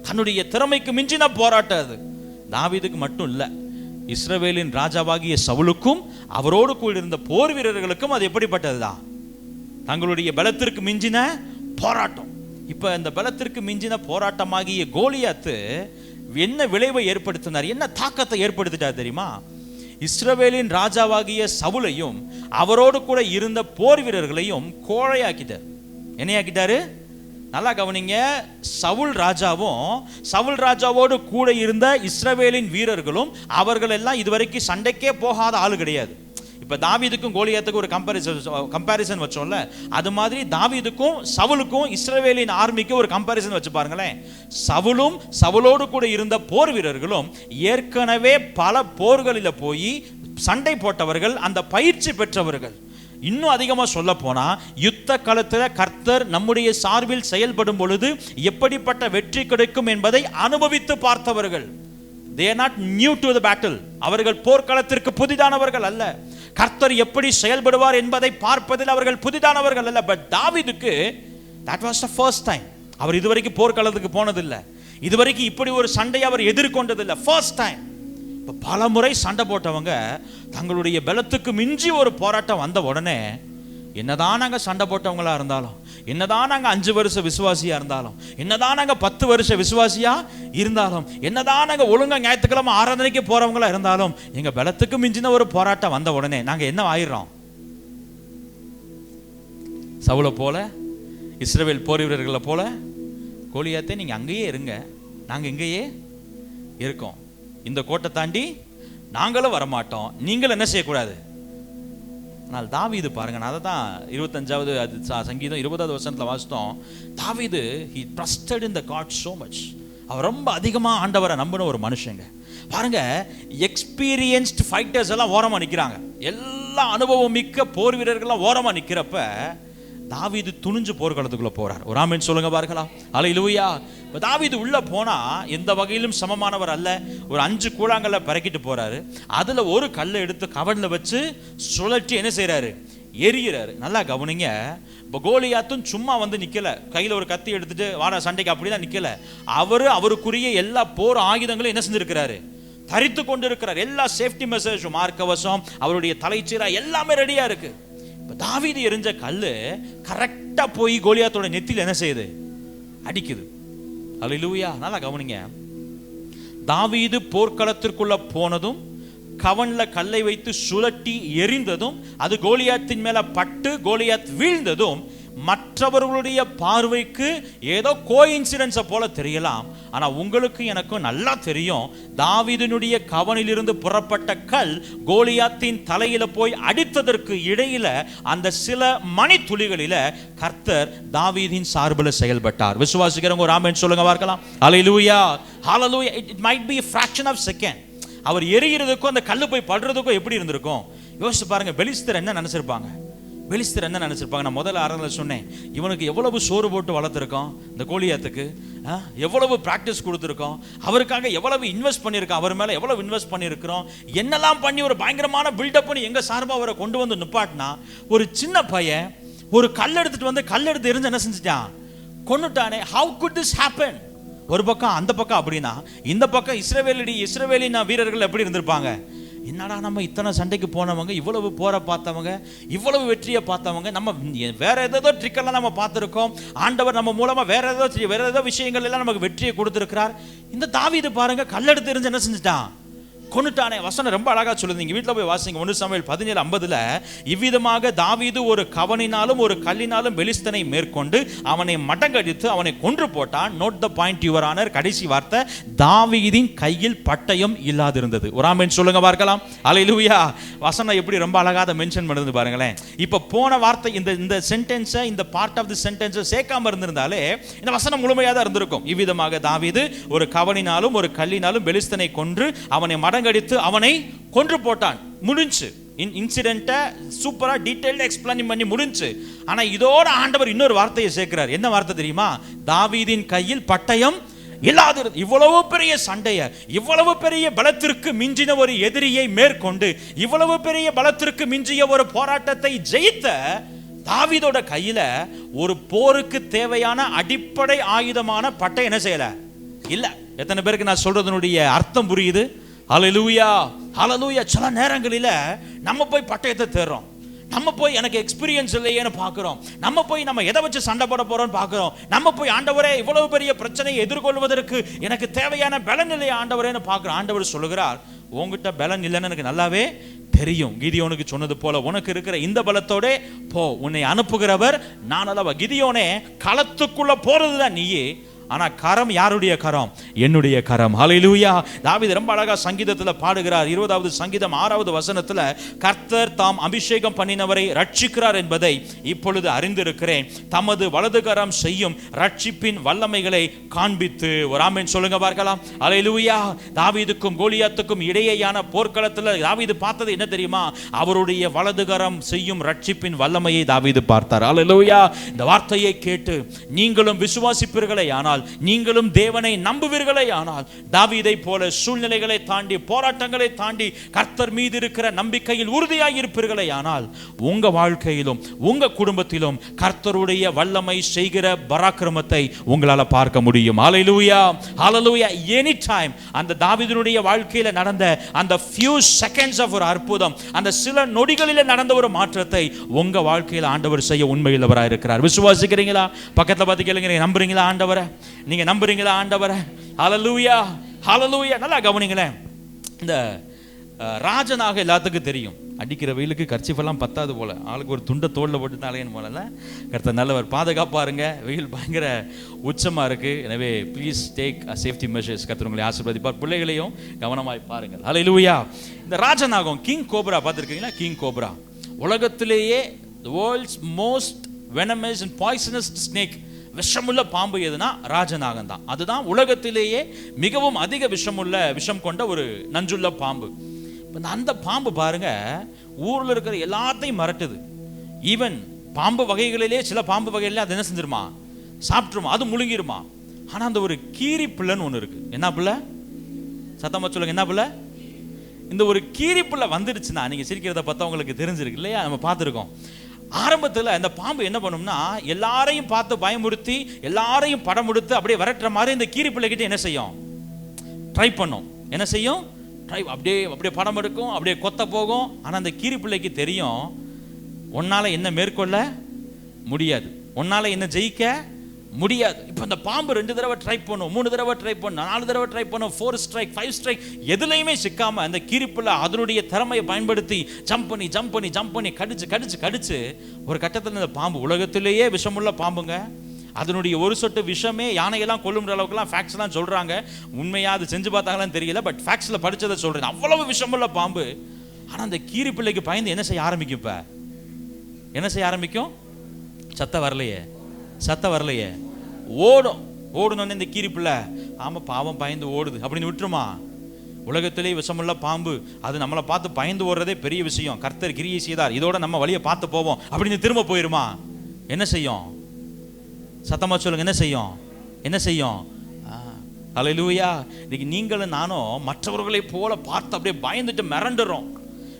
தன்னுடைய திறமைக்கு மிஞ்சின போராட்டம் அது. தாவீதுக்கு மட்டும் இல்லை, இஸ்ரவேலின் ராஜாவாகிய சவுலுக்கும் அவரோடு கூட இருந்த போர் வீரர்களுக்கும் அது எப்படிப்பட்டதுதான், தங்களுடைய பலத்திற்கு மிஞ்சின போராட்டம். இப்ப இந்த பலத்திற்கு மிஞ்சின போராட்டமாகிய கோலியாத்து என்ன விளைவை ஏற்படுத்தினார், என்ன தாக்கத்தை ஏற்படுத்திட்டார் தெரியுமா? இஸ்ரவேலின் ராஜாவாகிய சவுலையும் அவரோடு கூட இருந்த போர் வீரர்களையும் கோழையாக்கிட்டார். என்னையாக்கிட்டாரு? நல்லா கவனிங்க, சவுல் ராஜாவோடு கூட இருந்த இஸ்ரவேலின் வீரர்களும் அவர்கள் எல்லாம் இதுவரைக்கும் சண்டைக்கே போகாத ஆளு கிடையாது. இப்ப தாவீதுக்கும் கோலியாத்துக்கும் ஒரு கம்பேரிசன் வச்சோம்ல, அது மாதிரி தாவீதுக்கும் சவுலுக்கும் இஸ்ரவேலின் ஆர்மிக்கு ஒரு கம்பேரிசன் வச்சு பாருங்களேன். சவுலோடு கூட இருந்த போர் வீரர்களும் ஏற்கனவே பல போர்களில் போய் சண்டை போட்டவர்கள், அந்த பயிற்சி பெற்றவர்கள். இன்னும் அதிகமாக சொல்ல போனா, யுத்த களத்தில் கர்த்தர் நம்முடைய சார்பில் செயல்படும் பொழுது எப்படிப்பட்ட வெற்றி கிடைக்கும் என்பதை அனுபவித்து பார்த்தவர்கள். They are not new to the battle. அவர்கள் போர்க்களத்திற்கு புதிதானவர்கள் அல்ல. கர்த்தர் எப்படி செயல்படுவார் என்பதை பார்ப்பதில் அவர்கள் புதிதானவர்கள் அல்ல. பட் தாவீதுக்கு that was the first time. அவர் இதுவரைக்கும் போர்க்களத்துக்கு போனதில்லை, இதுவரைக்கும் இப்படி ஒரு சண்டை அவர் எதிர்கொண்டதில்லை, ஃபர்ஸ்ட் டைம். இப்போ பல முறை சண்டை போட்டவங்க தங்களுடைய பலத்துக்கு மிஞ்சி ஒரு போராட்டம் வந்த உடனே, என்னதான் நாங்கள் சண்டை போட்டவங்களா இருந்தாலும், என்னதான் நாங்கள் 5 வருஷ விசுவாசியா இருந்தாலும், என்னதான் நாங்கள் 10 வருஷ விசுவாசியா இருந்தாலும், என்னதான் நாங்கள் ஒழுங்கா ஞாயிற்றுக்கிழமை ஆராதனைக்கு போறவங்களா இருந்தாலும், எங்க பலத்துக்கு மிஞ்சின ஒரு போராட்டம் வந்த உடனே நாங்க என்ன ஆயிடுறோம்? சவுலை போல, இஸ்ரவேல் போர் வீரர்களை போல, கோலியாத்தே நீங்க அங்கேயே இருங்க, நாங்க இங்கேயே இருக்கோம், இந்த கோட்டை தாண்டி நாங்களும் வரமாட்டோம், நீங்களும் என்ன செய்யக்கூடாது. ஆனால் தாவீது பாருங்க, நான் அதை தான் 25வது சங்கீதம் 20வது வசனத்தில் வாசித்தோம். தாவீது he trusted in the God so much. அவர் ரொம்ப அதிகமாக ஆண்டவரை நம்பின ஒரு மனுஷங்க. பாருங்க, எக்ஸ்பீரியன்ஸ்டு ஃபைட்டர்ஸ் எல்லாம் ஓரமாக நிற்கிறாங்க, எல்லா அனுபவம் மிக்க போர் வீரர்கள்லாம் ஓரமாக நிற்கிறப்ப தாவீது துணிஞ்சு போர்க்களத்துக்குள்ள போறார். ஒரு ஆமென் சொல்லுங்க பார்க்கலாம். அல்லேலூயா. தாவீது உள்ள போனா எந்த வகையிலும் சமமானவர் அல்ல. ஒரு 5 கூழாங்கல்ல பறக்கிட்டு போறாரு. அதுல ஒரு கல்லை எடுத்து கவன்ல வச்சு சுழற்றி என்ன செய்யறாரு? எரிகிறாரு. நல்லா கவனிங்க, இப்போ கோலியாத்தும் சும்மா வந்து நிக்கல, கையில ஒரு கத்தி எடுத்துட்டு வாடா சண்டைக்கு அப்படிதான் நிக்கல. அவருக்குரிய எல்லா போர் ஆயுதங்களும் என்ன செஞ்சிருக்கிறாரு? தரித்து கொண்டு இருக்கிறார். எல்லா சேஃப்டி மெசேஜும், மார்க்கவசம், அவருடைய தலைச்சீரா எல்லாமே ரெடியா இருக்கு. தாவீது எரிஞ்ச கல்லு கரெக்டா போய் கோலியாத்தோட நெத்தில என்ன செய்யுது? அடிக்குது. அல்லேலூயா. நல்லா கவனிங்க, தாவீது போர்க்களத்திற்குள்ள போனதும் கவன்ல கல்லை வைத்து சுழட்டி எரிந்ததும் அது கோலியாத்தின் மேல பட்டு கோலியாத் வீழ்ந்ததும் மற்றவர்களுடைய பார்வைக்கு ஏதோ கோஇன்சிடென்ஸை போல தெரியலாம். ஆனா உங்களுக்கு எனக்கும் நல்லா தெரியும், தாவீதினுடைய கவனிலிருந்து புறப்பட்ட கல் கோலியாத்தின் தலையில போய் அடித்ததற்கு இடையில அந்த சில மணி துளிகளில கர்த்தர் தாவீதின் சார்பில் செயல்பட்டார். விசுவாசிக்கிறவங்க ஒரு ஆமென் சொல்லுங்க பார்க்கலாம். ஹல்லேலூயா, ஹல்லேலூயா. It might be a fraction of second. அவர் எரிகிறதுக்கும் அந்த கல்லு போய் படுறதுக்கும் எப்படி இருந்திருக்கும் யோசிச்சு பாருங்க. பெலிஸ்தர் என்ன நினைச்சிருப்பாங்க? நான் முதல்ல ஆரம்பத்தில் சொன்னேன், இவனுக்கு எவ்வளவு சோறு போட்டு வளர்த்துருக்கோம், இந்த கோலியாத்துக்கு எவ்வளவு பிராக்டிஸ் கொடுத்துருக்கோம், அவருக்காக எவ்வளவு இன்வெஸ்ட் பண்ணியிருக்கோம், அவர் மேலே எவ்வளவு இன்வெஸ்ட் பண்ணியிருக்கிறோம், என்னெல்லாம் பண்ணி ஒரு பயங்கரமான பில்டப் பண்ணி எங்கள் சார்பாக அவரை கொண்டு வந்து நிப்பாட்டினா, ஒரு சின்ன பையன் ஒரு கல் எடுத்து எரிஞ்சு என்ன செஞ்சுட்டான்? கொன்னுட்டானே. How could this happen? ஒரு பக்கம் அந்த பக்கம் அப்படின்னா, இந்த பக்கம் இஸ்ரவேலின் வீரர்கள் எப்படி இருந்திருப்பாங்க? என்னடா நம்ம இத்தனை சண்டைக்கு போனவங்க, இவ்வளவு போரை பார்த்தவங்க, இவ்வளவு வெற்றியை பார்த்தவங்க, நம்ம வேற ஏதோ ட்ரிக்கெல்லாம் நம்ம பார்த்துருக்கோம், ஆண்டவர் நம்ம மூலமா வேற ஏதோ விஷயங்கள் எல்லாம் நமக்கு வெற்றியை கொடுத்துருக்கிறார். இந்த தாவீது பாருங்க, கல்லெடுத்து எறிஞ்சு என்ன செஞ்சுட்டான்? கொன்னுட்டானே. வசனம் ரொம்ப அழகா சொல்லுது, நீங்க வீட்டில் போய் வாசிங்க. 1 சாமுவேல் 17:50 இவ்விதமாக தாவீது ஒரு கவனினாலும் ஒரு கல்லினாலும் பெலிஸ்தனை மேற்கொண்டு அவனை மடங்கடித்து அவனை கொன்று போட்டான். Note the point your honour. கடைசி வார்த்தை, தாவீதின் கையில் பட்டயம் இல்லாதிருந்தது. ஒரு ஆமென் சொல்லுங்க பார்க்கலாம். அல்லேலூயா. வசனம் எப்படி ரொம்ப அழகா அதை மென்ஷன் பண்ணுது பாருங்களேன். இப்ப போன வார்த்தை இந்த சென்டென்ஸை, இந்த பார்ட் ஆஃப் தி சென்டென்ஸை சேர்க்காம இருந்திருந்தாலே இந்த வசனம் முழுமையாக தான் இருந்திருக்கும். இவ்விதமாக தாவீது ஒரு கவனினாலும் ஒரு கல்லினாலும் பெலிஸ்தனை கொன்று அவனை அடித்து அவனை கொன்று போட்டான். முடிஞ்சு. இன்சிடென்ட்டை சூப்பரா டீடைல்டா எக்ஸ்பிளைன் பண்ணி முடிஞ்சு. ஆனா இதோட ஆண்டவர் இன்னொரு வார்த்தையை சேர்க்கிறார். என்ன வார்த்தை தெரியுமா? தாவீதின் கையில் பட்டயம் இல்லாதிருந்தது. இவ்வளவு பெரிய சண்டைய, இவ்வளவு பெரிய பலத்திற்கு மிஞ்சின ஒரு எதிரியை மேற்கொண்டு, இவ்வளவு பெரிய பலத்திற்கு மிஞ்சிய ஒரு போராட்டத்தை ஜெயித்த தாவீதோட கையில ஒரு போருக்கு தேவையான அடிப்படை ஆயுதமான பட்டயம் என்ன செய்யல? இல்ல. எத்தனை பேருக்கு நான் சொல்றதனுடைய அர்த்தம் புரியுது? ஹல்லேலூயா, ஹல்லேலூயா. சில நேரங்களில் நம்ம போய் பட்டயத்தை தேடுறோம், நம்ம போய் எனக்கு எக்ஸ்பீரியன்ஸ் இல்லையேன்னு பார்க்குறோம், நம்ம போய் நம்ம எதை வச்சு சண்டை போட போறோம்னு பார்க்குறோம், நம்ம போய் ஆண்டவரே இவ்வளவு பெரிய பிரச்சனையை எதிர்கொள்வதற்கு எனக்கு தேவையான பலன் இல்லையா ஆண்டவரேன்னு பார்க்குறோம். ஆண்டவர் சொல்லுகிறார், உங்ககிட்ட பலன் இல்லைன்னு எனக்கு நல்லாவே தெரியும். கிதியோனுக்கு சொன்னது போல, உனக்கு இருக்கிற இந்த பலத்தோட போ, உன்னை அனுப்புகிறவர் நான் அல்லவா. கிதியோனே, களத்துக்குள்ள போறதுதான் நீயே, ஆனா கரம் யாருடைய கரம்? என்னுடைய கரம். ஹல்லேலூயா. தாவீது ரொம்ப அழகா சங்கீதத்துல பாடுகிறார். 20வது சங்கீதம் 6வது வசனத்துல, கர்த்தர் தாம் அபிஷேகம் பண்ணினவரை ரட்சிக்கிறார் என்பதை இப்பொழுது அறிந்திருக்கிறேன், தமது வலது கரம் செய்யும் ரட்சிப்பின் வல்லமைகளை காண்பித்து. ஒரு ஆமென் சொல்லுங்க பார்க்கலாம். ஹல்லேலூயா. தாவீதுக்கும் கோலியாத்துக்கும் இடையேயான போர்க்களத்துல தாவீது பார்த்தது என்ன தெரியுமா? அவருடைய வலது கரம் செய்யும் ரட்சிப்பின் வல்லமையை தாவீது பார்த்தார். ஹல்லேலூயா. இந்த வார்த்தையை கேட்டு நீங்களும் விசுவாசிப்பீர்களே ஆனால், நீங்களும் தேவனை நம்புவீர்களே ஆனால், தாவீதை போல சூழ்நிலைகளை தாண்டி, போராட்டங்களை தாண்டி கர்த்தர் மீது இருக்கிற நம்பிக்கையில் உறுதியாய் இருப்பீர்களே ஆனால், உங்க வாழ்க்கையிலும் உங்க குடும்பத்திலும் கர்த்தருடைய வல்லமை செய்கிற பராக்கிரமத்தை உங்களால பார்க்க முடியும். ஹல்லேலூயா. ஹல்லேலூயா. எனி டைம் அந்த தாவீதுடைய வாழ்க்கையில நடந்த அந்த few seconds of ஒரு அற்புதம், அந்த சில நொடிகளில் நடந்த ஒரு மாற்றத்தை உங்க வாழ்க்கையில் ஆண்டவர் செய்ய உண்மையுள்ளவராக இருக்கிறார். விசுவாசிக்கிறீங்களா? பக்கத்துல பார்த்து கேளுங்க, நம்புறீங்களா ஆண்டவரை? நீங்க நம்புறீங்களா ஆண்டவரை? ஹல்லேலூயா. ஹல்லேலூயா. நல்லா கவனிங்களேன். இந்த ராஜனாக எல்லாத்துக்கும் தெரியும், அடிக்கிற வெயிலுக்கு கர்ச்சீஃபெல்லாம் பத்தாது போல, ஆளுக்கு ஒரு துண்டை தோளில் போட்டு தலையணும் போல. கர்த்தர் நல்லவர், பாதுகாப்பாருங்க. வெயில் பயங்கர உச்சமாக இருக்கு. எனவே ப்ளீஸ் டேக் சேஃப்டி மெஷர்ஸ். கர்த்தர் உங்களை ஆசீர்வதிப்பார். பிள்ளைகளையும் கவனமாய் பாருங்கள். ஹல்லேலூயா. இந்த ராஜநாகம் கிங் கோப்ரா பார்த்துருக்கீங்களா? கிங் கோப்ரா உலகத்திலேயே the world's most venomous and poisonous snake, விஷமுள்ள பாம்பு எதுனா ராஜநாகம் தான். அதுதான் உலகத்திலேயே மிகவும் அதிக விஷம் கொண்ட ஒரு நஞ்சுள்ள பாம்பு. அந்த பாம்பு பாருங்க, ஊர்ல இருக்கிற எல்லாத்தையும் மிரட்டுது. ஈவன் பாம்பு வகைகளிலே சில பாம்பு வகைகளிலே அது என்ன செஞ்சிருமா? சாப்பிட்டுருமா, அது முழுங்கிருமா. ஆனா அந்த ஒரு கீரி பிள்ளைன்னு ஒன்று இருக்கு. என்ன பிள்ளை? சத்தமா சொல்லுங்க, என்ன பிள்ளை? இந்த ஒரு கீரி பிள்ளை வந்துருச்சுன்னா, நீங்க சிரிக்கிறத பார்த்தா உங்களுக்கு தெரிஞ்சிருக்கு இல்லையா? நம்ம பார்த்துருக்கோம். ஆரம்பத்தில் இந்த பாம்பு என்ன பண்ணும்னா, எல்லாரையும் பார்த்து பயமுறுத்தி, எல்லாரையும் படம் கொடுத்து அப்படியே விரட்டுற மாதிரி இந்த கீரி பிள்ளைகிட்ட என்ன செய்யும்? ட்ரை பண்ணும். என்ன செய்யும்? ட்ரை அப்படியே படம் எடுக்கும், அப்படியே கொத்த போகும். ஆனால் அந்த கீரி பிள்ளைக்கு தெரியும், உன்னால என்ன மேற்கொள்ள முடியாது, உன்னால என்ன ஜெயிக்க முடியாது. இப்போ அந்த பாம்பு 2 தடவை ட்ரை பண்ணும், 3 தடவை ட்ரை பண்ணும், 4 தடவை ட்ரை பண்ணும், 4 ஸ்ட்ரைக் 5 ஸ்ட்ரைக், எதுலையுமே சிக்காம அந்த கீரிப்புள்ள அதனுடைய திறமையை பயன்படுத்தி ஜம்ப் பண்ணி கடிச்சு ஒரு கட்டத்தில் இந்த பாம்பு, உலகத்திலேயே விஷமுள்ள பாம்புங்க, அதனுடைய ஒரு சொட்டு விஷமே யானையெல்லாம் கொல்லுன்ற அளவுக்குலாம் ஃபேக்ட்ஸ்லாம் சொல்றாங்க. உண்மையா அது செஞ்சு பார்த்தாங்களான்னு தெரியல, பட் ஃபேக்ட்ஸில் படிச்சதை சொல்றேன். அவ்வளவு விஷமுள்ள பாம்பு. ஆனால் அந்த கீரி பிள்ளைக்கு பயந்து என்ன செய்ய ஆரம்பிக்கும்? இப்போ என்ன செய்ய ஆரம்பிக்கும்? சத்தம் வரலையே, ஓடணும்னு இந்த கீரி பிள்ளை, ஆமா பாவம் பயந்து ஓடுது அப்படின்னு விட்டுருமா? உலகத்திலே விஷமுள்ள பாம்பு, அது நம்மளை பார்த்து பயந்து ஓடுறதே பெரிய விஷயம். கர்த்தர் கிரியை செய்தார், இதோட நம்ம வழியை பார்த்து போவோம் அப்படின்னு திரும்ப போயிருமா? என்ன செய்யும்? சத்தமா சொல்லுங்க, என்ன செய்யும்? ஹல்லேலூயா. இன்னைக்கு நீங்களும் நானும் மற்றவர்களை போல பார்த்து அப்படியே பயந்துட்டு மிரண்டுறோம்.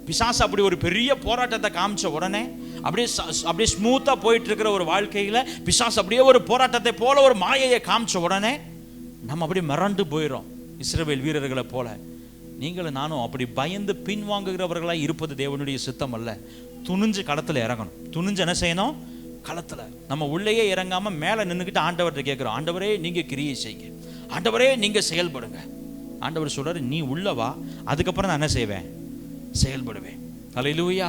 பிசாசு அப்படி ஒரு பெரிய போராட்டத்தை காமிச்ச உடனே அப்படியே ஸ்மூத்தா போயிட்டு இருக்கிற ஒரு வாழ்க்கையில பிசாசு அப்படியே ஒரு போராட்டத்தை போல ஒரு மாயையை காமிச்ச உடனே நம்ம அப்படியே மிரண்டு போயிடும். இஸ்ரவேல் வீரர்களை போல நீங்களும் நானும் அப்படி பயந்து பின்வாங்குகிறவர்களாக இருப்பது தேவனுடைய சித்தம் அல்ல. துணிஞ்சு களத்தில் இறங்கணும். துணிஞ்சு என்ன செய்யணும்? களத்தில் நம்ம உள்ளேயே இறங்காம மேலே நின்றுக்கிட்டு ஆண்டவர்கிட்ட கேட்குறோம், ஆண்டவரே நீங்க கிரியை செய்யுங்க, ஆண்டவரே நீங்க செயல்படுங்க. ஆண்டவர் சொல்றாரு, நீ உள்ளவா, அதுக்கப்புறம் நான் என்ன செய்வேன்? செயல்படுவேன். ஹல்லேலூயா.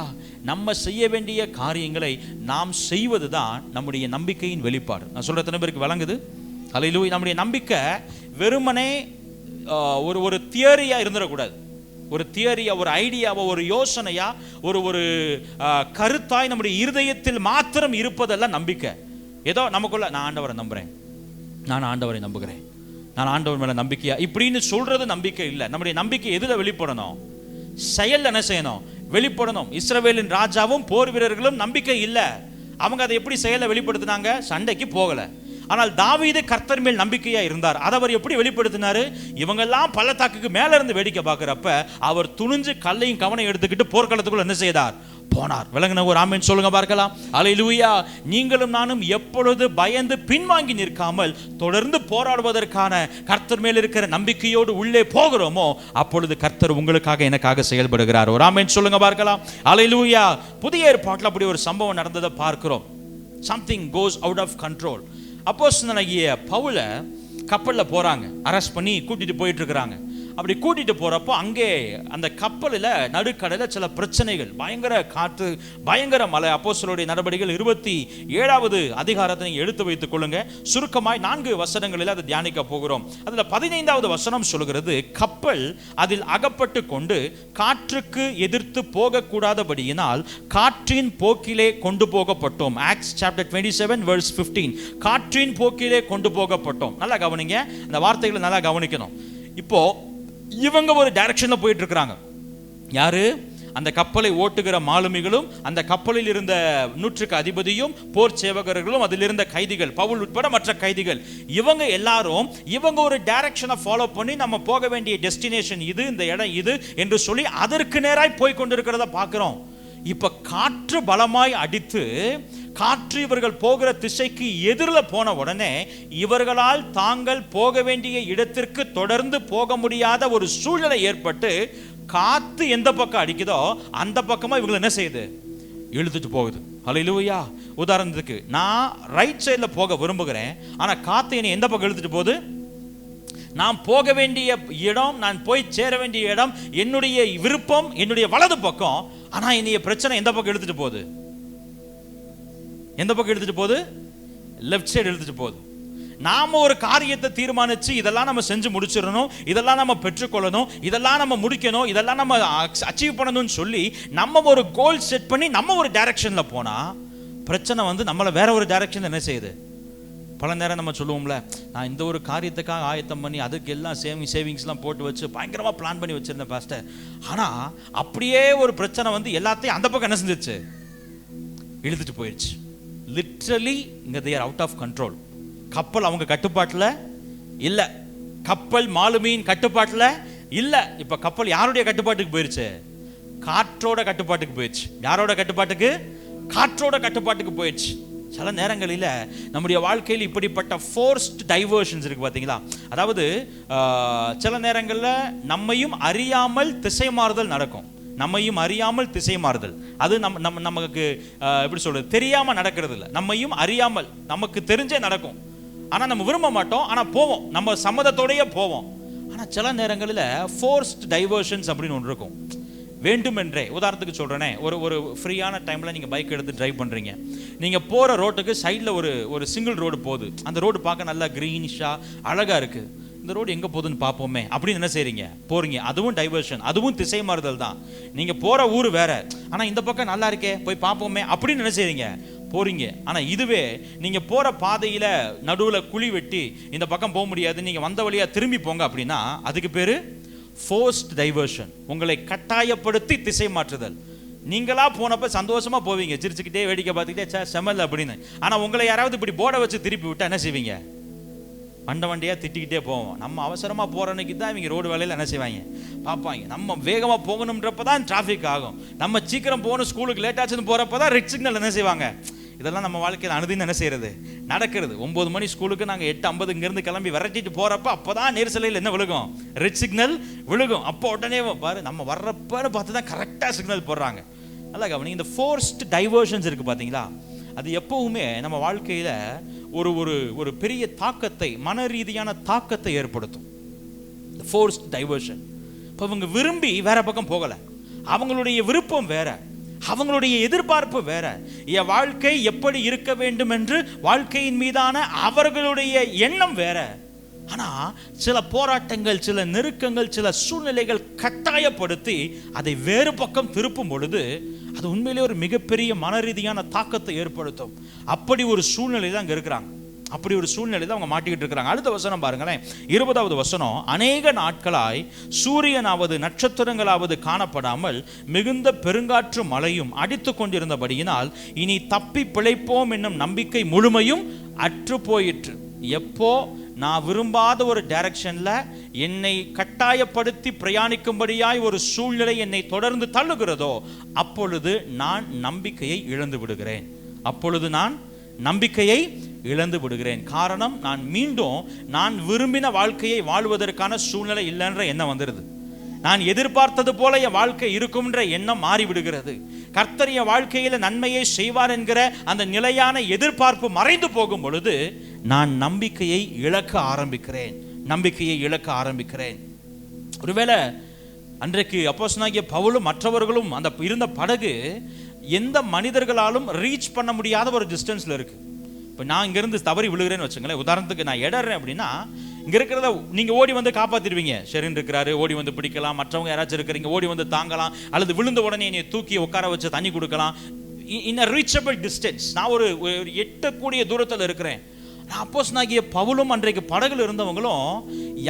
நம்ம செய்ய வேண்டிய காரியங்களை நாம் செய்வது தான் நம்முடைய நம்பிக்கையின் வெளிப்பாடு. நான் சொல்ற எத்தனை பேருக்கு விளங்குது? ஹல்லேலூயா. நம்முடைய நம்பிக்கை வெறுமனே ஒரு தியரியா இருந்துடக்கூடாது. ஒரு தியரியா, ஒரு ஐடியாவோ, ஒரு யோசனையா, ஒரு கருத்தாய் நம்முடைய இருதயத்தில் மாத்திரம் இருப்பதெல்லாம் நம்பிக்கை. ஏதோ நமக்குள்ள நான் ஆண்டவரை நம்புறேன், நான் ஆண்டவரை நம்புகிறேன், நான் ஆண்டவர் மேல நம்பிக்கையா இப்படின்னு சொல்றது நம்பிக்கை இல்லை. நம்முடைய நம்பிக்கை எதுல வெளிப்படணும்? செயல் என்ன செய்யணும்? வெளிப்படணும். இஸ்ரவேலின் ராஜாவும் போர் வீரர்களும் நம்பிக்கை இல்லை. அவங்க அதை எப்படி செயலை வெளிப்படுத்தினாங்க? சண்டைக்கு போகல. ஆனால் தாவீது கர்த்தர் மேல் நம்பிக்கையா இருந்தார். அதை அவர் எப்படி வெளிப்படுத்தினாரு? இவங்கெல்லாம் பள்ளத்தாக்குக்கு மேல இருந்து வேடிக்கை பார்க்கிறப்ப அவர் துணிஞ்சு கல்லையும் கவனம் எடுத்துக்கிட்டு போர்க்களத்துக்குள்ள என்ன செய்தார்? போனார். விளங்குன ஒரு ஆமென் சொல்லுங்க பார்க்கலாம். அல்லேலூயா. நீங்களும் நானும் எப்பொழுது பயந்து பின்வாங்கி நிற்காமல் தொடர்ந்து போராடுவதற்கான கர்த்தர் மேல் இருக்கிற நம்பிக்கையோடு உள்ளே போகிறோமோ அப்பொழுது கர்த்தர் உங்களுக்காக எனக்காக செயல்படுகிறார். ஒரு ஆமென் சொல்லுங்க பார்க்கலாம். அல்லேலூயா. புதிய ஏற்பாட்டில் அப்படி ஒரு சம்பவம் நடந்ததை பார்க்கிறோம். Something goes out of control. அப்போஸ்தலனாகிய பவுல கப்பல்ல போறாங்க, அரெஸ்ட் பண்ணி கூட்டிட்டு போயிட்டு இருக்கிறாங்க. அப்படி கூட்டிட்டு போறப்போ அங்கே அந்த கப்பலில் நடுக்கடலில் சில பிரச்சனைகள், பயங்கர காற்று, பயங்கர மழை. அப்போஸ்தலருடைய நடவடிக்கைகள் 27வது அதிகாரத்தை நீங்க எடுத்து வைத்துக் கொள்ளுங்க. சுருக்கமாய் 4 வசனங்களில் அதை தியானிக்க போகிறோம். அதுல 15வது வசனம் சொல்கிறது, கப்பல் அதில் அகப்பட்டு கொண்டு காற்றுக்கு எதிர்த்து போகக்கூடாதபடியினால் காற்றின் போக்கிலே கொண்டு போகப்பட்டோம். Acts chapter 27 verse 15. காற்றின் போக்கிலே கொண்டு போகப்பட்டோம். நல்லா கவனிங்க, அந்த வார்த்தைகளை நல்லா கவனிக்கணும். இப்போ இவங்க ஒரு டைரக்ஷன்ல போயிட்டு இருக்கிறாங்க. யாரு? அந்த கப்பலை ஓட்டுகிற மாலுமிகளும், அந்த கப்பலில் இருந்த 100க்கு அதிபதியும், போர் சேவகர்களும், அதில் இருந்த கைதிகள், பவுல் உட்பட மற்ற கைதிகள், இவங்க எல்லாரும் இவங்க ஒரு டைரக்ஷனை ஃபாலோ பண்ணி நம்ம போக வேண்டிய டெஸ்டினேஷன் இது, இந்த இடம் இது என்று சொல்லி அதற்கு நேராய் போய் கொண்டிருக்கிறத பார்க்கிறோம். இப்ப காற்று பலமாய் அடித்து காற்று இவர்கள் போகிற திசைக்கு எதிரில் போன உடனே இவர்களால் தாங்கள் போக வேண்டிய இடத்திற்கு தொடர்ந்து போக முடியாத ஒரு சூழ்நிலை ஏற்பட்டு, காத்து எந்த பக்கம் அடிக்குதோ அந்த பக்கமா இவங்க என்ன செய்யுது? இழுத்துட்டு போகுது. ஹல்லேலூயா. உதாரணத்துக்கு நான் ரைட் சைட்ல போக விரும்புகிறேன், ஆனா காத்து என்னை எந்த பக்கம் இழுத்துட்டு போகுது? நான் போக வேண்டிய இடம், நான் போய் சேர வேண்டிய இடம், என்னுடைய விருப்பம் என்னுடைய வலது பக்கம். ஆனா என்னைய பிரச்சனை எந்த பக்கம் எடுத்துட்டு போகுது? எந்த பக்கம் எடுத்துட்டு போகுது? லெஃப்ட் சைடு எடுத்துட்டு போகுது. நாம ஒரு காரியத்தை தீர்மானிச்சு இதெல்லாம் நம்ம செஞ்சு முடிச்சிடணும், இதெல்லாம் நம்ம பெற்றுக்கொள்ளணும், இதெல்லாம் நம்ம முடிக்கணும், இதெல்லாம் நம்ம அச்சீவ் பண்ணணும்னு சொல்லி நம்ம ஒரு கோல் செட் பண்ணி நம்ம ஒரு டைரக்ஷன்ல போனா பிரச்சனை வந்து நம்மளை வேற ஒரு டைரக்ஷன்ல என்ன செய்யுது? பல நேரம் நம்ம சொல்லுவோம்ல, நான் இந்த ஒரு காரியத்துக்காக ஆயத்தம் பண்ணி அதுக்கு எல்லாம் சேவிங்ஸ்லாம் போட்டு வச்சு பயங்கரமாக பிளான் பண்ணி வச்சிருந்தேன் பாஸ்டர். ஆனால் அப்படியே ஒரு பிரச்சனை வந்து எல்லாத்தையும் அந்த பக்கம் என்ன செஞ்சிருச்சு? இழுத்துட்டு போயிடுச்சு. லிட்ரலி இங்கே they are out of control. கப்பல் அவங்க கட்டுப்பாட்டில் இல்லை, கப்பல் மாலுமியின் கட்டுப்பாட்டில் இல்லை. இப்போ கப்பல் யாருடைய கட்டுப்பாட்டுக்கு போயிடுச்சு? காற்றோட கட்டுப்பாட்டுக்கு போயிடுச்சு. யாரோட கட்டுப்பாட்டுக்கு? காற்றோட கட்டுப்பாட்டுக்கு போயிடுச்சு. சில நேரங்களில் நம்முடைய வாழ்க்கையில் இப்படிப்பட்ட ஃபோர்ஸ்ட் டைவர்ஷன்ஸ் இருக்கு பார்த்தீங்களா? அதாவது சில நேரங்களில் நம்மையும் அறியாமல் திசை மாறுதல் நடக்கும். நம்மையும் அறியாமல் திசை மாறுதல், அது நமக்கு எப்படி சொல்றது, தெரியாமல் நடக்கிறது இல்லை. நம்மையும் அறியாமல் நமக்கு தெரிஞ்சே நடக்கும். ஆனால் நம்ம விரும்ப மாட்டோம், ஆனால் போவோம், நம்ம சம்மதத்தோடையே போவோம். ஆனால் சில நேரங்களில் ஃபோர்ஸ்ட் டைவர்ஷன்ஸ் அப்படின்னு ஒன்று இருக்கும். வேண்டுமென்றே, உதாரணத்துக்கு சொல்கிறேனே, ஒரு ஃப்ரீயான டைமில் நீங்கள் பைக் எடுத்து ட்ரைவ் பண்ணுறீங்க. நீங்கள் போகிற ரோட்டுக்கு சைடில் ஒரு சிங்கிள் ரோடு போகுது. அந்த ரோடு பார்க்க நல்லா க்ரீனிஷாக அழகாக இருக்குது. இந்த ரோடு எங்கே போகுதுன்னு பார்ப்போமே அப்படின்னு என்ன செய்கிறீங்க? போகிறீங்க. அதுவும் டைவர்ஷன், அதுவும் திசை மாறுதல் தான். நீங்கள் போகிற ஊர் வேற, ஆனால் இந்த பக்கம் நல்லா இருக்கே போய் பார்ப்போமே அப்படின்னு என்ன செய்கிறீங்க? போகிறீங்க. ஆனால் இதுவே நீங்கள் போகிற பாதையில் நடுவில் குழி வெட்டி இந்த பக்கம் போக முடியாது, நீங்கள் வந்த வழியாக திரும்பி போங்க அப்படின்னா அதுக்கு பேர் ஃபோர்ஸ்ட் டைவர்ஷன். உங்களை கட்டாயப்படுத்தி திசை மாற்றுதல். நீங்களா போனப்ப சந்தோஷமா போவீங்க, சிரிச்சுக்கிட்டே வேடிக்கை பார்த்துக்கிட்டே செமல் அப்படின்னு. ஆனா உங்களை யாராவது இப்படி போர்டை வச்சு திருப்பி விட்டா என்ன செய்வீங்க? வண்டியா திட்டிக்கிட்டே போவோம். நம்ம அவசரமா போற அன்னைக்கு தான் இவங்க ரோடு வேலையில என்ன செய்வாங்க? பார்ப்பாங்க. நம்ம வேகமா போகணும்ன்றப்பதான் டிராஃபிக் ஆகும். நம்ம சீக்கிரம் போகணும், ஸ்கூலுக்கு லேட் ஆச்சுன்னு போறப்பதான் ரெட் சிக்னல் என்ன செய்வாங்க? இதெல்லாம் நம்ம வாழ்க்கையில் அனுதினம் என்ன செய்யறது? நடக்கிறது. 9 மணி ஸ்கூலுக்கு நாங்கள் 8:50 இங்கிருந்து கிளம்பி விரட்டிட்டு போறப்ப அப்பதான் நேர்சலையில் என்ன விழுகும்? ரெட் சிக்னல் விழுகும். அப்போ உடனே பாரு நம்ம வர்றப்பன்னு பார்த்து தான் கரெக்டாக சிக்னல் போடுறாங்க. நல்லா கவனிங்க. இந்த ஃபோர்ஸ்ட் டைவர்ஷன்ஸ் இருக்கு பார்த்தீங்களா? அது எப்பவுமே நம்ம வாழ்க்கையில ஒரு ஒரு ஒரு பெரிய தாக்கத்தை, மன ரீதியான தாக்கத்தை ஏற்படுத்தும். Forced diversion. இப்போ அவங்க விரும்பி வேற பக்கம் போகலை, அவங்களுடைய விருப்பம் வேற, அவங்களுடைய எதிர்பார்ப்பு வேற. என் வாழ்க்கை எப்படி இருக்க வேண்டும் என்று வாழ்க்கையின் மீதான அவர்களுடைய எண்ணம் வேற. ஆனா சில போராட்டங்கள், சில நெருக்கங்கள், சில சூழ்நிலைகள் கட்டாயப்படுத்தி அதை வேறு பக்கம் திருப்பும் பொழுது அது உண்மையிலே ஒரு மிகப்பெரிய மன ரீதியான தாக்கத்தை ஏற்படுத்தும். அப்படி ஒரு சூழ்நிலை தான் அங்க இருக்கிறாங்க. அப்படி ஒரு சூழ்நிலை தான் அவங்க மாட்டிக்கிட்டு இருக்கிறாங்க. அடுத்த வசனம் பாருங்களேன், 20வது வசனம். அநேக நாட்களாய் சூரியனாவது நட்சத்திரங்களாவது காணப்படாமல் மிகுந்த பெருங்காற்று மழையும் அடித்து கொண்டிருந்தபடியினால் இனி தப்பி பிழைப்போம் என்னும் நம்பிக்கை முழுமையும் அற்று போயிற்று. எப்போ நான் விரும்பாத ஒரு டைரக்ஷன்ல என்னை கட்டாயப்படுத்தி பிரயாணிக்கும்படியாய் ஒரு சூழ்நிலை என்னை தொடர்ந்து தள்ளுகிறதோ அப்பொழுது நான் நம்பிக்கையை இழந்து விடுகிறேன். அப்பொழுது நான் நம்பிக்கையை இழந்து விடுகிறேன். காரணம், நான் மீண்டும் நான் விரும்பின வாழ்க்கையை வாழ்வதற்கான சூழ்நிலை இல்லைன்ற எண்ணம் வந்துடுது. நான் எதிர்பார்த்தது போல என் வாழ்க்கை இருக்கும்ன்ற எண்ணம் மாறிவிடுகிறது. கர்த்தர் என் வாழ்க்கையில நன்மையை செய்வார் என்கிற அந்த நிலையான எதிர்பார்ப்பு மறைந்து போகும் பொழுது நான் நம்பிக்கையை இழக்க ஆரம்பிக்கிறேன். ஒருவேளை அன்றைக்கு அப்போஸ்தலனாகிய பவுலும் மற்றவர்களும் அந்த இருந்த படகு எந்த மனிதர்களாலும் ரீச் பண்ண முடியாத ஒரு டிஸ்டன்ஸ்ல இருக்கு. இப்போ நான் இங்கேருந்து தவறி விழுகிறேன்னு வச்சுங்களேன், உதாரணத்துக்கு நான் இடறேன் அப்படின்னா, இங்கே இருக்கிறத நீங்கள் ஓடி வந்து காப்பாற்றிடுவீங்க. ஷெரின் இருக்கிறாரு, ஓடி வந்து பிடிக்கலாம். மற்றவங்க யாராச்சும் இருக்கிறீங்க, ஓடி வந்து தாங்கலாம். அல்லது விழுந்த உடனே என்னை தூக்கி உட்கார வச்சு தண்ணி கொடுக்கலாம். இன் அ ரீச்சபிள் டிஸ்டன்ஸ், நான் ஒரு எட்டக்கூடிய தூரத்தில் இருக்கிறேன். நான் அப்போஸ்தலனாகிய பவுலும் அன்றைக்கு படகுல இருந்தவங்களும்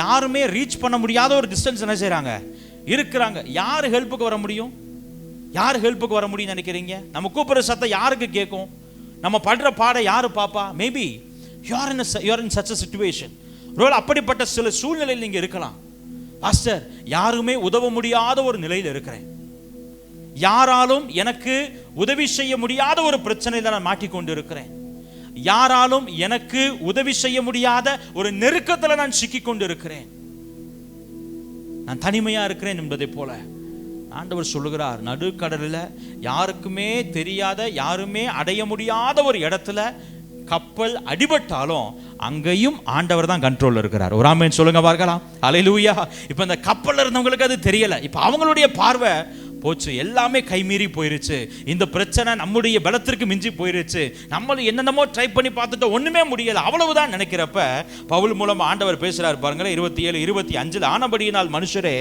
யாருமே ரீச் பண்ண முடியாத ஒரு டிஸ்டன்ஸ் என்ன செய்கிறாங்க, இருக்கிறாங்க. யார் ஹெல்ப்புக்கு வர முடியும்? யார் ஹெல்ப்புக்கு வர முடியும் நினைக்கிறீங்க? நம்ம கூப்பிட்ற சத்தம் யாருக்கு கேட்கும்? நம்ம படுற பாட யாரு பாப்பா? Maybe you're in such a situation. ஒருவேளை அப்படிப்பட்ட சில சூழ்நிலையில் நீங்க இருக்கலாம். பாஸ்டர், யாருமே உதவ முடியாத ஒரு நிலையில் இருக்கிறேன், யாராலும் எனக்கு உதவி செய்ய முடியாத ஒரு பிரச்சனையில் நான் மாட்டிக்கொண்டு இருக்கிறேன், யாராலும் எனக்கு உதவி செய்ய முடியாத ஒரு நெருக்கத்தில் நான் சிக்கிக்கொண்டு இருக்கிறேன், நான் தனிமையா இருக்கிறேன் என்பதை போல ஆண்டவர் சொல்லுகிறார், நடுக்கடலில் யாருக்குமே தெரியாத, யாருமே அடைய முடியாத ஒரு இடத்துல கப்பல் அடிபட்டாலும் அங்கேயும் ஆண்டவர் தான் கண்ட்ரோல் இருக்கிறார். ஒரு ஆமென் சொல்லுங்க பார்க்கலாம். அல்லேலூயா. இப்போ இந்த கப்பல்ல இருந்தவங்களுக்கு அது தெரியல. இப்போ அவங்களுடைய பார்வை போச்சு, எல்லாமே கைமீறி போயிருச்சு, இந்த பிரச்சனை நம்முடைய பலத்திற்கு மிஞ்சி போயிருச்சு, நம்மளும் என்னென்னமோ ட்ரை பண்ணி பார்த்துட்டு ஒண்ணுமே முடியல, அவ்வளவுதான் நினைக்கிறப்ப பவுல் மூலம் ஆண்டவர் பேசுறாரு பாருங்களேன். 27-25 ஆனபடியினால் மனுஷரே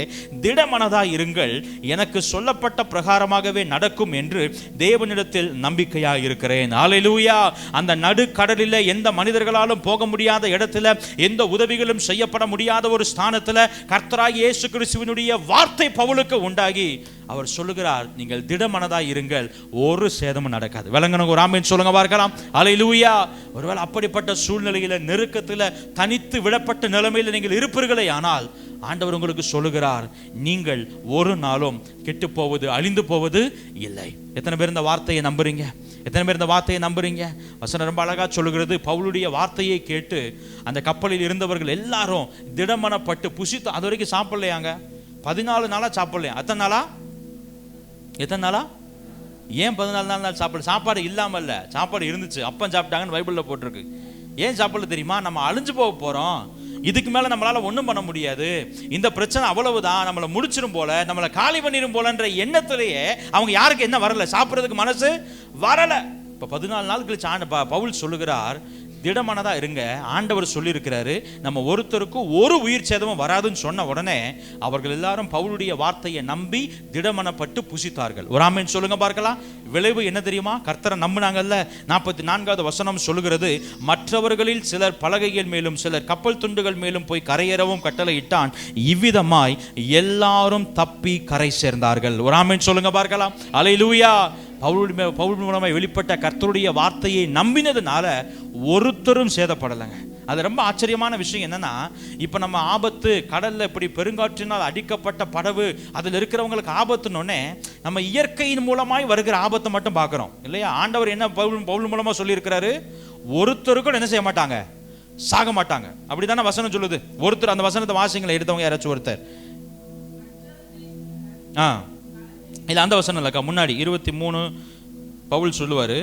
திடமனதாய் இருங்கள், எனக்கு சொல்லப்பட்ட பிரகாரமாகவே நடக்கும் என்று தேவனிடத்தில் நம்பிக்கையா இருக்கிறேன். அல்லேலூயா. அந்த நடுக்கடலில் எந்த மனிதர்களாலும் போக முடியாத இடத்துல, எந்த உதவிகளும் செய்யப்பட முடியாத ஒரு ஸ்தானத்துல கர்த்தராகிய இயேசு கிறிஸ்துவினுடைய வார்த்தை பவுலுக்கு உண்டாகி அவர் சொல்லுகிறார், நீங்கள் திடமனதாய் இருங்கள், ஒரு சேதமும் நடக்காது. விளங்கணும். ஒரு ஆமென் சொல்லுங்க பார்க்கலாம். அல்லேலூயா. ஒருவேளை அப்படிப்பட்ட சூழ்நிலையில, நெருக்கத்தில், தனித்து விடப்பட்ட நிலைமையில் நீங்கள் இருப்பீர்களே ஆனால் ஆண்டவர் உங்களுக்கு சொல்லுகிறார், நீங்கள் ஒரு நாளும் கெட்டு போவது, அழிந்து போவது இல்லை. எத்தனை பேர் இந்த வார்த்தையை நம்புறீங்க? எத்தனை பேர் இந்த வார்த்தையை நம்புறீங்க? வசனம் ரொம்ப அழகா சொல்லுகிறது, பவுலுடைய வார்த்தையை கேட்டு அந்த கப்பலில் இருந்தவர்கள் எல்லாரும் திடமனப்பட்டு புசித்து, அது வரைக்கும் சாப்பிடலையாங்க. 14 நாளா சாப்பிடலையா? எத்தனை நாளா? ஏன் 14 நாள் சாப்பிடல? சாப்பாடு இல்லாமல் இல்லை, சாப்பாடு இருந்துச்சு, அப்பம் சாப்பிட்டாங்கன்னு பைபிளில் போட்டிருக்கு. ஏன் சாப்பிடல தெரியுமா? நம்ம அழிஞ்சு போக போகிறோம், இதுக்கு மேலே நம்மளால் ஒன்றும் பண்ண முடியாது, இந்த பிரச்சனை அவ்வளவுதான், நம்மளை முடிச்சிடும் போல, நம்மளை காலி பண்ணிடும் போலன்ற எண்ணத்திலேயே அவங்க யாருக்கு என்ன வரல, சாப்பிட்றதுக்கு மனசு வரலை. இப்போ 14 நாள் கழிச்சு பவுல் சொல்லுகிறார், திடமானதா இருங்க. ஆண்டவர் சொல்லியிருக்கிறாரு, நம்ம ஒருத்தருக்கும் ஒரு உயிர் சேதமும் வராதுன்னு சொன்ன உடனே அவர்கள் எல்லாரும் பவுலுடைய வார்த்தையை நம்பி திடமனப்பட்டு புசித்தார்கள். ஒரு ஆமென் சொல்லுங்க பார்க்கலாம். விளைவு என்ன தெரியுமா? கர்த்தரை நம்பினாங்கல்ல. 44வது வசனம் சொல்லுகிறது, மற்றவர்களில் சிலர் பலகைகள் மேலும் சிலர் கப்பல் துண்டுகள் மேலும் போய் கரையேறவும் கட்டளையிட்டான், இவ்விதமாய் எல்லாரும் தப்பி கரை சேர்ந்தார்கள். ஒரு ஆமென் சொல்லுங்க பார்க்கலாம். அல்லேலூயா. பவுல் மூலமாக வெளிப்பட்ட கர்த்தருடைய வார்த்தையை நம்பினதுனால ஒருத்தரும் சேதப்படலைங்க. அது ரொம்ப ஆச்சரியமான விஷயம். என்னன்னா, இப்போ நம்ம ஆபத்து, கடல்ல இப்படி பெருங்காற்றினால் அடிக்கப்பட்ட படகு, அதில் இருக்கிறவங்களுக்கு ஆபத்துன்னொன்னே நம்ம இயற்கையின் மூலமாய் வருகிற ஆபத்தை மட்டும் பார்க்குறோம் இல்லையா? ஆண்டவர் என்ன பவுல் மூலமாக சொல்லியிருக்கிறாரு, ஒருத்தருக்கும் என்ன செய்ய மாட்டாங்க, சாக மாட்டாங்க. அப்படித்தானே வசனம் சொல்லுது. ஒருத்தர், அந்த வசனத்தை வாசிங்களை எடுத்தவங்க யாராச்சும் ஒருத்தர். இல்லை, அந்த வசனம் இல்லைக்கா, முன்னாடி 23 பவுல் சொல்லுவார்,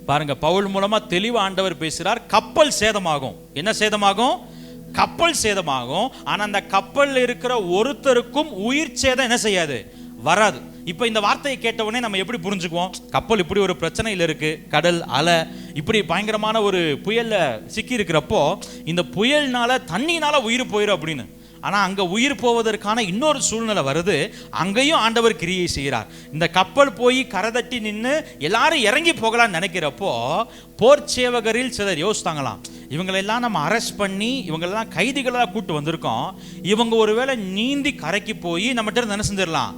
பாருங்க, பவுல் மூலமா தெளிவா ஆண்டவர் பேசுறார். கப்பல் சேதமாகும். என்ன சேதமாகும்? கப்பல் சேதமாகும். ஆனா அந்த கப்பல் இருக்கிற ஒருத்தருக்கும் உயிர் சேதம் என்ன செய்யாது, வராது. இப்போ இந்த வார்த்தையை கேட்டவுடனே நம்ம எப்படி புரிஞ்சுக்குவோம்? கப்பல் இப்படி ஒரு பிரச்சனையில் இருக்கு, கடல் அலை இப்படி பயங்கரமான ஒரு புயல்ல சிக்கி இருக்கிறப்போ, இந்த புயல்னால தண்ணினால உயிர் போயிடும் அப்படின்னு. ஆனால் அங்கே உயிர் போவதற்கான இன்னொரு சூழ்நிலை வருது. அங்கேயும் ஆண்டவர் கிரியை செய்கிறார். இந்த கப்பல் போய் கரை தட்டி நின்று எல்லாரும் இறங்கி போகலான்னு நினைக்கிறப்போ, போர் சேவகரில் சிலர் யோசித்தாங்களாம், இவங்களெல்லாம் நம்ம அரெஸ்ட் பண்ணி இவங்களெல்லாம் கைதிகளாக கூட்டு வந்திருக்கோம், இவங்க ஒருவேளை நீந்தி கரைக்கு போய் நம்மகிட்ட என்ன செஞ்சிடலாம்,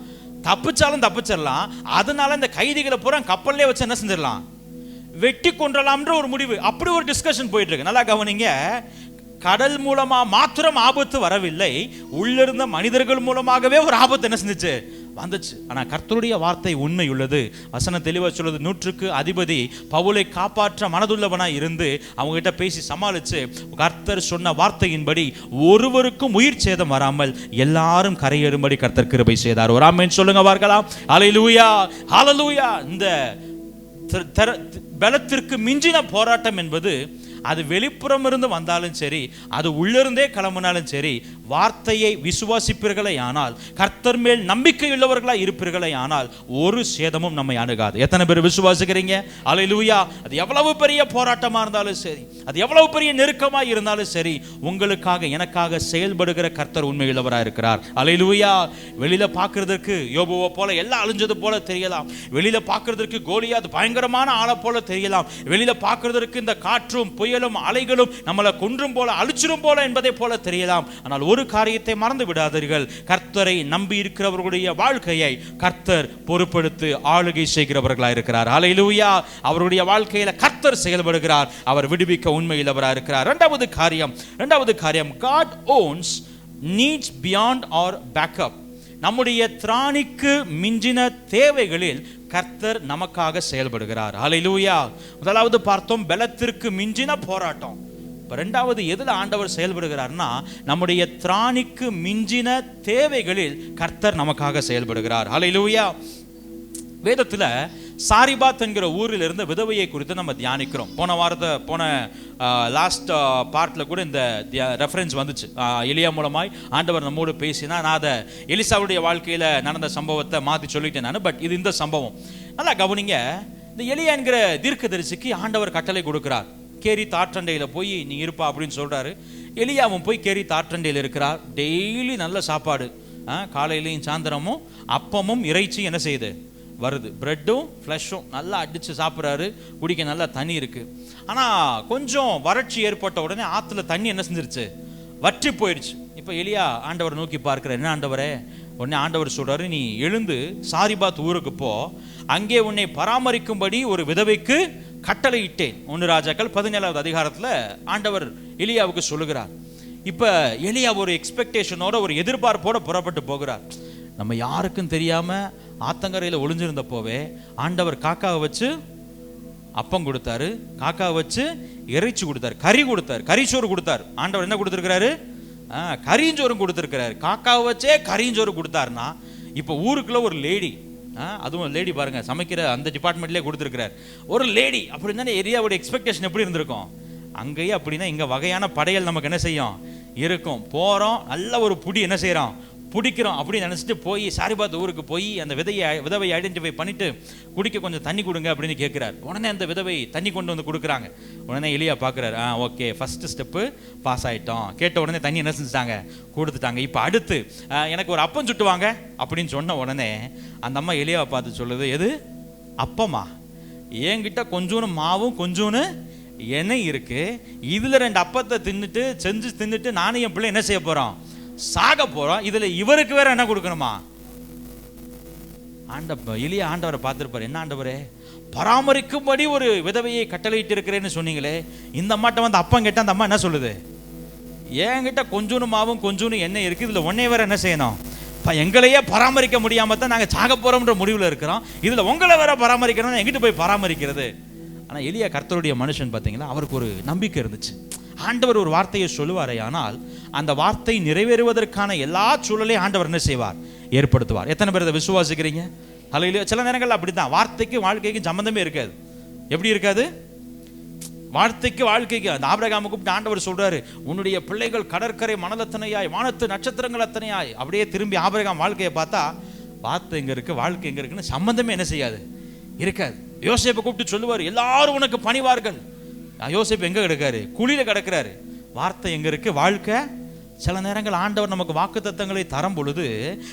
தப்பிச்சாலும் தப்பிச்சிடலாம், அதனால இந்த கைதிகளை பூரா கப்பல்லே வச்சு என்ன செஞ்சிடலாம், வெட்டி கொன்றலாம்ன்ற ஒரு முடிவு. அப்படி ஒரு டிஸ்கஷன் போயிட்டு இருக்கு. நல்லா கவனிங்க. கடல் மூலமா மாத்திரம் ஆபத்து வரவில்லை, உள்ளிருந்த மனிதர்கள் மூலமாகவே ஒரு ஆபத்து என்ன செஞ்சுச்சு, வந்துச்சு. ஆனா கர்த்தருடைய வார்த்தை உண்மை உள்ளது. வசனம் தெளிவா சொல்லுது, 100க்கு அதிபதி பவுலை காப்பாற்ற மனதுள்ளவனாய் இருந்து அவங்க கிட்ட பேசி சமாளிச்சு, கர்த்தர் சொன்ன வார்த்தையின்படி ஒருவருக்கும் உயிர் சேதம் வராமல் எல்லாரும் கரையேறும்படி கர்த்தர் கிருபை செய்தார். ஒரு ஆமென் சொல்லுங்க பார்க்கலாம். ஹல்லேலூயா, ஹல்லேலூயா. இந்த பலத்திற்கு மிஞ்சின போராட்டம் என்பது அது வெளிப்புறம் இருந்து வந்தாலும் சரி, அது உள்ளிருந்தே கிளம்பினாலும் சரி, வார்த்தையை விசுவாசிப்பீர்களே ஆனால், கர்த்தர் மேல் நம்பிக்கை உள்ளவர்களா இருப்பீர்களே ஆனால், ஒரு சேதமும் நம்மை அணுகாது. எத்தனை பேர் விசுவாசிக்கிறீங்க? அல்லேலூயா. அது எவ்வளவு பெரிய போராட்டமா இருந்தாலும் சரி, அது எவ்வளவு பெரிய நெருக்கமா இருந்தாலும் சரி, உங்களுக்காக எனக்காக செயல்படுகிற கர்த்தர் உண்மையுள்ளவராக இருக்கிறார். அல்லேலூயா. வெளியில பார்க்கிறதுக்கு யோபுவை போல எல்லாம் அழிஞ்சது போல தெரியலாம், வெளியில பார்க்கிறதுக்கு கோலியாத் பயங்கரமான ஆளை போல தெரியலாம், வெளியில பார்க்கிறதுக்கு இந்த காற்றும் புயலும் அலைகளும் நம்மளை கொன்றும் போல அழிச்சிரும் போல என்பதை போல தெரியலாம். ஆனால் ஒரு காரியத்தை மறந்து விடாதீர்கள், கர்த்தரை நம்பி இருக்கிறவர்களுடைய வாழ்க்கையை கர்த்தர் பொறுப்படுத்தி ஆளுகை செய்கிறவர்களாக இருக்கிறார். அல்லேலூயா. அவருடைய வாழ்க்கையில கர்த்தர் செயல்படுகிறார், அவர் விடுவிக்க உண்மையுள்ளவராக இருக்கிறார். இரண்டாவது காரியம், God owns needs beyond our backup. நம்முடைய திராணிக்கு மிஞ்சின தேவைகளில் கர்த்தர் நமக்காக செயல்படுகிறார். அல்லேலூயா. முதலாவது பார்த்தோம் பலத்திற்கு மிஞ்சின போராட்டம். இரண்டாவது எதுல ஆண்டவர் செயல்படுகிறார்னா, நம்முடைய திராணிக்கு மிஞ்சின தேவைகளில் கர்த்தர் நமக்காக செயல்படுகிறார். அல்லேலூயா. வேதத்துல சாரிபாத் என்கிற ஊரில் இருந்த விதவையை குறித்து நம்ம தியானிக்கிறோம். போன லாஸ்ட் பார்ட்ல கூட இந்த ரெஃபரன்ஸ் வந்துச்சு. எலியா மூலமாய் ஆண்டவர் நம்மோடு பேசினா, நான் அதை எலிசாவுடைய வாழ்க்கையில நடந்த சம்பவத்தை மாற்றி சொல்லிட்டேன் நான். பட் இது இந்த சம்பவம் நல்லா கவனிங்க. இந்த எலியா என்கிற தீர்க்கதரிசிக்கு ஆண்டவர் கட்டளை கொடுக்கிறார், கேரி தாற்றண்டையில போய் நீ இருப்பா அப்படின்னு சொல்றாரு. எலியாவும் போய் கேரி தாற்றண்டையில் இருக்கிறார். டெய்லி நல்ல சாப்பாடு, காலையிலையும் சாயந்தரமும் அப்பமும் இறைச்சி என்ன செய்யுது வருது, பிரெட்டும் ஃப்ளஷும் நல்லா அடித்து சாப்பிட்றாரு. குடிக்க நல்லா தண்ணி இருக்கு. ஆனால் கொஞ்சம் வறட்சி ஏற்பட்ட உடனே ஆற்றுல தண்ணி என்ன செஞ்சிருச்சு, வற்றி போயிடுச்சு. இப்போ எலியா ஆண்டவர் நோக்கி பார்க்குற, என்ன ஆண்டவரே? உடனே ஆண்டவர் சொல்றாரு, நீ எழுந்து சாரிபாத் ஊருக்கு போ, அங்கே உன்னை பராமரிக்கும்படி ஒரு விதவைக்கு கட்டளை இட்டேன். 1 ராஜாக்கள் 17வது அதிகாரத்தில் ஆண்டவர் எலியாவுக்கு சொல்லுகிறார். இப்போ எலியா ஒரு எக்ஸ்பெக்டேஷனோட ஒரு எதிர்பார்ப்போட புறப்பட்டு போகிறார். நம்ம யாருக்கும் தெரியாம ஆத்தங்கரையில் ஒளிஞ்சிருந்த போவே ஆண்டவர் காக்காவை வச்சு அப்பம் கொடுத்தாரு, காக்காவை வச்சு இறைச்சி கொடுத்தாரு, கறி கொடுத்தாரு, கறிச்சோறு கொடுத்தாரு. ஆண்டவர் என்ன கொடுத்துருக்கிறாரு? கறிஞ்சோறும் கொடுத்துருக்கிறாரு. காக்காவை வச்சே கறிஞ்சோறு கொடுத்தாருன்னா, இப்போ ஊருக்குள்ள ஒரு லேடி, அதுவும் லேடி பாருங்க, சமைக்கிற அந்த டிபார்ட்மெண்ட்லேயே கொடுத்துருக்கிறார். ஒரு லேடி அப்படின்னா ஏரியாவோட எக்ஸ்பெக்டேஷன் எப்படி இருந்திருக்கும்? அங்கேயே அப்படின்னா இங்கே வகையான படையல் நமக்கு என்ன செய்யும் இருக்கும். போகிறோம், நல்ல ஒரு புடி என்ன செய்கிறோம், பிடிக்கிறோம் அப்படின்னு நினச்சிட்டு போய் சாரிபாத் ஊருக்கு போய் அந்த விதவை ஐடென்டிஃபை பண்ணிட்டு குடிக்க கொஞ்சம் தண்ணி கொடுங்க அப்படின்னு கேட்குறாரு. உடனே அந்த விதவை தண்ணி கொண்டு வந்து கொடுக்குறாங்க. உடனே எலியா பார்க்குறாரு, ஓகே ஃபர்ஸ்ட் ஸ்டெப்பு பாஸ் ஆகிட்டோம். கேட்ட உடனே தண்ணி என்ன செஞ்சுட்டாங்க, கொடுத்துட்டாங்க. இப்போ அடுத்து எனக்கு ஒரு அப்பம் சுட்டுவாங்க அப்படின்னு சொன்ன உடனே அந்த அம்மா எலியாவை பார்த்து சொல்லுது, எது அப்பமா? என்கிட்ட கொஞ்சோன்னு மாவும் கொஞ்சோன்னு எண்ணெய் இருக்கு, இதில் 2 அப்பத்தை செஞ்சு தின்னுட்டு நானும் என் பிள்ளை என்ன செய்ய போகிறோம், சாக போறோம். இதுல இவருக்கு வேற என்ன கொடுக்கணுமா? எலியா ஆண்டவரை பார்த்திருப்பாரு. என்ன ஆண்டவரே, பராமரிக்கும்படி ஒரு விதவையை கட்டளையிட்டு இருக்கிறேன்னு சொன்னீங்களே, இந்த அம்மாட்ட வந்து அப்பம் கேட்டா அந்த அம்மா என்ன சொல்லுது, என்கிட்ட கொஞ்சோன்னு மாவும் கொஞ்சோன்னு எண்ணெய் இருக்கு, இதுல ஒன்னே வேற என்ன செய்யணும், எங்களையே பராமரிக்க முடியாம தான் நாங்க சாக போறோம்ன்ற முடிவுல இருக்கிறோம், இதுல உங்களை வேற பராமரிக்கணும், எங்கிட்ட போய் பராமரிக்கிறது? ஆனா எலியா கர்த்தருடைய மனுஷன் பார்த்தீங்களா, அவருக்கு ஒரு நம்பிக்கை இருந்துச்சு. ஆண்டவர் ஒரு வார்த்தையை சொல்லுவாரே ஆனால் அந்த வார்த்தை நிறைவேறுவதற்கான எல்லா சூழலையும் ஆண்டவர் என்ன செய்வார், ஏற்படுத்துவார். எத்தனை பேர் அதை விசுவாசிக்கிறீங்க? அல்லேலூயா. சில நேரங்கள் அப்படித்தான், வார்த்தைக்கு வாழ்க்கைக்கு சம்பந்தமே இருக்காது. எப்படி இருக்காது? வார்த்தைக்கு வாழ்க்கைக்கு. அந்த ஆபிரகாமுக்கு கூப்பிட்டு ஆண்டவர் சொல்றாரு, உன்னுடைய பிள்ளைகள் கடற்கரை மணல் அத்தனையாய், வானத்து நட்சத்திரங்கள் அத்தனையாய். அப்படியே திரும்பி ஆபிரகாம் வாழ்க்கையை பார்த்தா வார்த்தை எங்க இருக்கு, வாழ்க்கை எங்க இருக்குன்னு சம்பந்தமே என்ன செய்யாது, இருக்காது. யோசேப்பை கூப்பிட்டு சொல்லுவார், எல்லாரும் உனக்கு பணிவார்கள். யோசேப்பு எங்க கிடக்காரு, குழியில கிடக்கிறாரு. வார்த்தை எங்க இருக்கு, வாழ்க்கை. சில நேரங்கள் ஆண்டவர் நமக்கு வாக்குத்தத்தங்களை தரும் பொழுது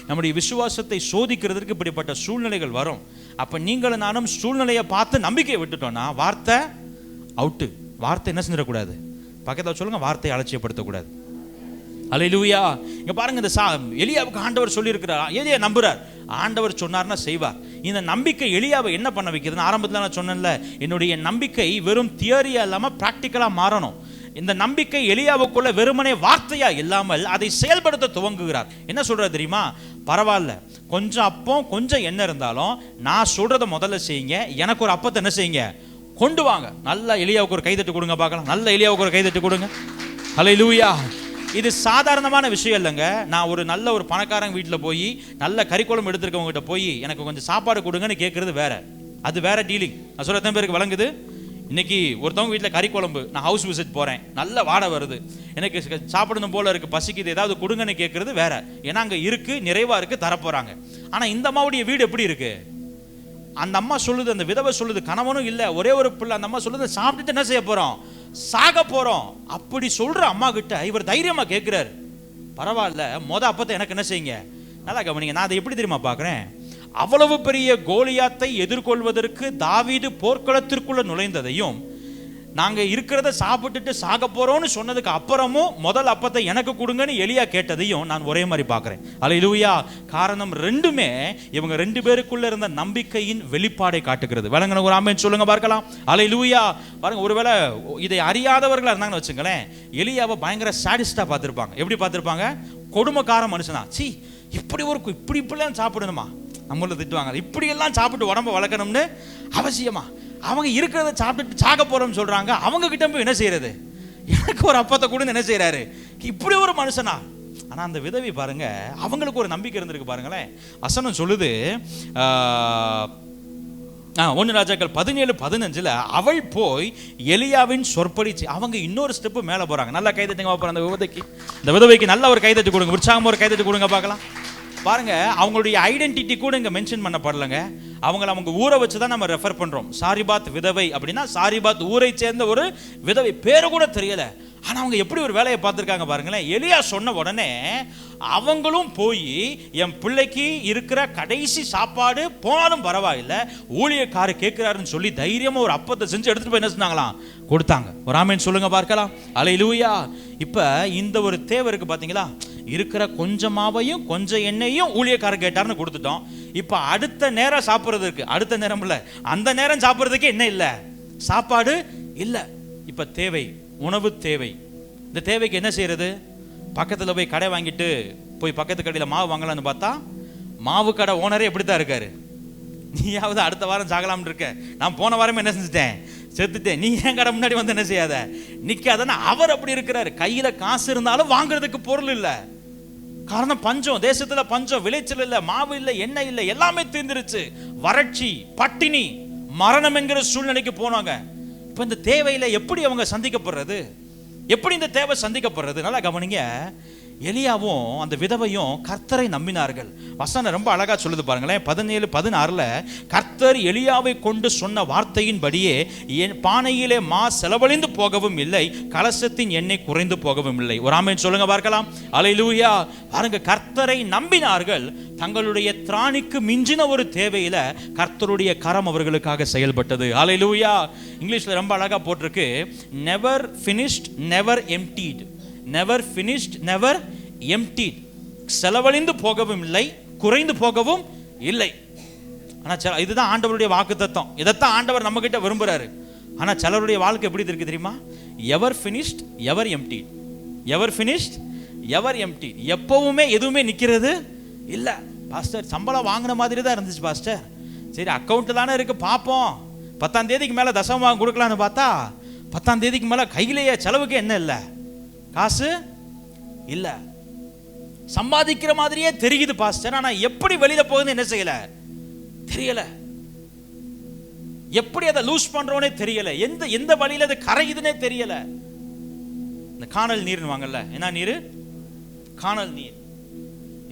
நம்முடைய விசுவாசத்தை சோதிக்கிறதுக்கு இப்படிப்பட்ட சூழ்நிலைகள் வரும். அப்ப நீங்களும் நானும் சூழ்நிலையை பார்த்து நம்பிக்கையை விட்டுட்டோம்னா வார்த்தை அவுட்டு. வார்த்தை என்ன செஞ்சிடக்கூடாது, பக்கத்தில் சொல்லுங்க, வார்த்தையை அலட்சியப்படுத்தக்கூடாது. அல்லேலூயா. இங்க பாருங்க, இந்த எலியாவுக்கு ஆண்டவர் சொல்லி இருக்கிறார், எலியா நம்புறார், ஆண்டவர் சொன்னார்னா செய்வார். இந்த நம்பிக்கை எலியாவை என்ன பண்ண வைக்கிறதுன்னு ஆரம்பத்தில் நான் சொன்னேன்ல, என்னுடைய நம்பிக்கை வெறும் தியரியா இல்லாம பிராக்டிக்கலா மாறணும். இந்த நம்பிக்கை எலியாவுக்குள்ள வெறுமனே வார்த்தையா இல்லாமல் அதை செயல்படுத்த துவங்குகிறார். என்ன சொல்றாரு தெரியுமா, பரவாயில்ல கொஞ்சம் அப்பம் கொஞ்சம் என்ன இருந்தாலும் நான் சொல்றதை முதல்ல செய்யுங்க, எனக்கு ஒரு அப்பத்தை என்ன செய்யுங்க, கொண்டு வாங்க. நல்ல எலியாவுக்கு ஒரு கைதட்டு கொடுங்க பார்க்கலாம். நல்ல எலியாவுக்கு ஒரு கைதட்டு கொடுங்க. அல்லேலூயா. இது சாதாரணமான விஷயம் இல்லைங்க. நான் ஒரு பணக்காரங்க வீட்டில் போய் நல்ல கறிக்குழம்பு எடுத்துருக்கவங்ககிட்ட போய் எனக்கு கொஞ்சம் சாப்பாடு கொடுங்கன்னு கேட்கறது வேற. அது வேற டீலிங். நான் சொல்ல எத்தனை பேருக்கு வழங்குது? இன்னைக்கு ஒருத்தவங்க வீட்டில் கறி குழம்பு, நான் ஹவுஸ் விசிட் போகிறேன், நல்ல வாடை வருது, எனக்கு சாப்பிடணும் போல இருக்குது, பசிக்குது, ஏதாவது கொடுங்கன்னு கேட்குறது வேற. ஏன்னா அங்கே இருக்குது, நிறைவாக இருக்குது, தரப்போகிறாங்க. ஆனால் இந்த அம்மாவுடைய வீடு எப்படி இருக்குது? அந்த அம்மா சொல்லுது, அந்த விதவை சொல்லுது, கணவனும் இல்லை, ஒரே ஒரு பிள்ளை. அந்த அம்மா சொல்லுது, சாப்பிட்டுட்டு என்ன செய்ய போகிறோம்? சாக போகிறோம். அப்படி சொல்கிற அம்மா கிட்ட இவர் தைரியமாக கேட்குறாரு, பரவாயில்ல, அப்பத்தை எனக்கு என்ன செய்யுங்க. நல்லா கவனிங்க, நான் அதை எப்படி தெரியுமா பார்க்குறேன்? அவ்வளவு பெரிய கோலியாத்தை எதிர்கொள்வதற்கு தாவீது போர்க்களத்திற்குள்ள நுழைந்ததையும், நாங்க இருக்கிறத சாப்பிட்டுட்டு சாக போறோம்னு சொன்னதுக்கு அப்புறமும் முதல் அப்பத்தை எனக்கு கொடுங்கன்னு எலியா கேட்டதையும் நான் ஒரே மாதிரி பார்க்கிறேன். அல்லேலூயா. காரணம் ரெண்டுமே இவங்க ரெண்டு பேருக்குள்ள இருந்த நம்பிக்கையின் வெளிப்பாடை காட்டுகிறது. வழங்கின ஒரு ஆமென் சொல்லுங்க பார்க்கலாம். அல்லேலூயா. பாருங்க, ஒருவேளை இதை அறியாதவர்களா இருந்தாங்கன்னு வச்சுங்களேன், எலியாவை பயங்கர சாடிஸ்டா பார்த்திருப்பாங்க. எப்படி பார்த்திருப்பாங்க? கொடுமைக்கார மனுஷனா, சி இப்படிலாம் சாப்பிடணுமா, நம்மள திட்டுவாங்க, இப்படியெல்லாம் சாப்பிட்டு உடம்ப வளர்க்கணும்னு அவசியமா? அவங்க இருக்கிறத சாப்பிட்டு சாக போறோம்னு சொல்றாங்க, அவங்க கிட்ட போய் என்ன செய்யறது? எனக்கு ஒரு அப்பத்தை கூட என்ன செய்யறாரு? இப்படி ஒரு மனுஷனா? ஆனா அந்த விதவி பாருங்க, அவங்களுக்கு ஒரு நம்பிக்கை இருந்திருக்கு. பாருங்களேன், வசனம் சொல்லுது 1 ராஜாக்கள் 17:15 அவள் போய் எலியாவின் சொற்படி. அவங்க இன்னொரு ஸ்டெப்பு மேல போறாங்க. நல்லா கைதட்டுங்க பாப்போம். இந்த விதவைக்கு நல்ல ஒரு கைதட்டு கொடுங்க, உற்சாகமா ஒரு கைதட்டு கொடுங்க பார்க்கலாம். பாருங்க, அவங்களுடைய ஐடென்டிட்டி கூட இங்க மென்ஷன் பண்ணப்படலங்க. அவங்க ஊரை வச்சு தான் நம்ம ரெஃபர் பண்றோம். சாரிபாத் விதவை அப்படின்னா சாரிபாத் ஊரை சேர்ந்த ஒரு விதவை, பேரு கூட தெரியல. ஆனா அவங்க எப்படி ஒரு வேலையை பார்த்துருக்காங்க பாருங்களேன். எலியா சொன்ன உடனே அவங்களும் போய் என் பிள்ளைக்கு இருக்கிற கடைசி சாப்பாடு போனாலும் பரவாயில்ல, ஊழியக்காரர் கேட்கிறாருன்னு சொல்லி தைரியமா ஒரு அப்பத்தை செஞ்சு எடுத்துட்டு போய் என்ன செஞ்சாங்களாம்? கொடுத்தாங்க. ஒரு ஆமென் சொல்லுங்க பார்க்கலாம். அல்லேலூயா. இப்ப இந்த ஒரு தேவை இருக்கு பாத்தீங்களா? இருக்கிற கொஞ்சமாவையும் கொஞ்சம் எண்ணெயும் ஊழியக்காரர் கேட்டாருன்னு கொடுத்துட்டோம். இப்ப அடுத்த நேரம் சாப்பிட்றதுக்கு, அடுத்த நேரம் இல்ல, அந்த நேரம் சாப்பிட்றதுக்கு என்ன இல்லை? சாப்பாடு இல்லை. இப்ப தேவை, உணவு தேவை. இந்த தேவைக்கு என்ன செய்யறது? பக்கத்துல போய் கடை வாங்கிட்டு போய் பக்கத்து கடையில் மாவு வாங்கலாம்னு பார்த்தா மாவு கடை ஓனரே எப்படித்தான் இருக்காரு? நீயாவது அடுத்த வாரம் சாகலாம்னு இருக்க, நான் போன வாரமே என்ன செஞ்சுட்டேன்? செத்துட்டேன். நீ என் கடை முன்னாடி வந்து என்ன செய்யாத, நிக்காதன்னு அவர் அப்படி இருக்கிறாரு. கையில காசு இருந்தாலும் வாங்குறதுக்கு பொருள் இல்லை. காரணம் பஞ்சம், தேசத்துல பஞ்சம், விளைச்சல் இல்லை, மாவு இல்லை, எண்ணெய் இல்லை, எல்லாமே தீர்ந்துருச்சு. வறட்சி, பட்டினி, மரணம் என்கிற சூழ்நிலைக்கு போனாங்க. இப்ப இந்த தேவையில எப்படி அவங்க சந்திக்கப்படுறது? எப்படி இந்த தேவை சந்திக்கப்படுறது? நல்லா கவனிங்க. எலியாவும் அந்த விதவையும் கர்த்தரை நம்பினார்கள். வசனம் ரொம்ப அழகா சொல்லுது பாருங்களேன். 17:16 கர்த்தர் எலியாவை கொண்டு சொன்ன வார்த்தையின்படியே என் பானையிலே மா செலவழிந்து போகவும் இல்லை, கலசத்தின் எண்ணெய் குறைந்து போகவும் இல்லை. ஒரு ஆமென் சொல்லுங்க பார்க்கலாம். அல்லேலூயா. பாருங்க, கர்த்தரை நம்பினார்கள். தங்களுடைய திராணிக்கு மிஞ்சின ஒரு தேவையில கர்த்தருடைய கரம் அவர்களுக்காக செயல்பட்டது. அல்லேலூயா. இங்கிலீஷ்ல ரொம்ப அழகா போட்டிருக்கு, never finished never emptied. never finished never emptied. செலவழிந்து போகவும் இல்லை, குறைந்து போகவும் இல்லை. ஆனா இதுதான் ஆண்டவருடைய வாக்குத்தத்தம். இதைத்தான் ஆண்டவர் நம்ம கிட்ட விரும்புறாரு. ஆனா சிலருடைய வாழ்க்கை எப்படி இருக்கு தெரியுமா? எவர் finished எவர் emptied, எவர் finished எவர் emptied. எப்பவுமே எதுவுமே நிக்கிறது இல்ல. பாஸ்டர், சம்பளம் வாங்கின மாதிரி தான் இருந்துச்சு பாஸ்டர். சரி, அக்கௌண்ட் தானே இருக்கு, பார்ப்போம். 10ஆம் தேதிக்கு மேல தசமபாகம் கொடுக்கலான்னு பார்த்தா 10ஆம் தேதிக்கு மேல கையிலேயே செலவுக்கு என்ன இல்லை, காசு இல்ல. சம்பாதிக்கிற மாதிரியே தெரியுது பாஸ்டர், ஆனா எப்படி வெளியில போகுதுன்னு என்ன செய்யல, தெரியல. எப்படி அதை லூஸ் பண்றோனே தெரியல. எந்த வழியில அது கரையுதுன்னே தெரியல. இந்த காணல் நீர்னு வாங்கல்ல, என்ன நீர்? காணல் நீர்.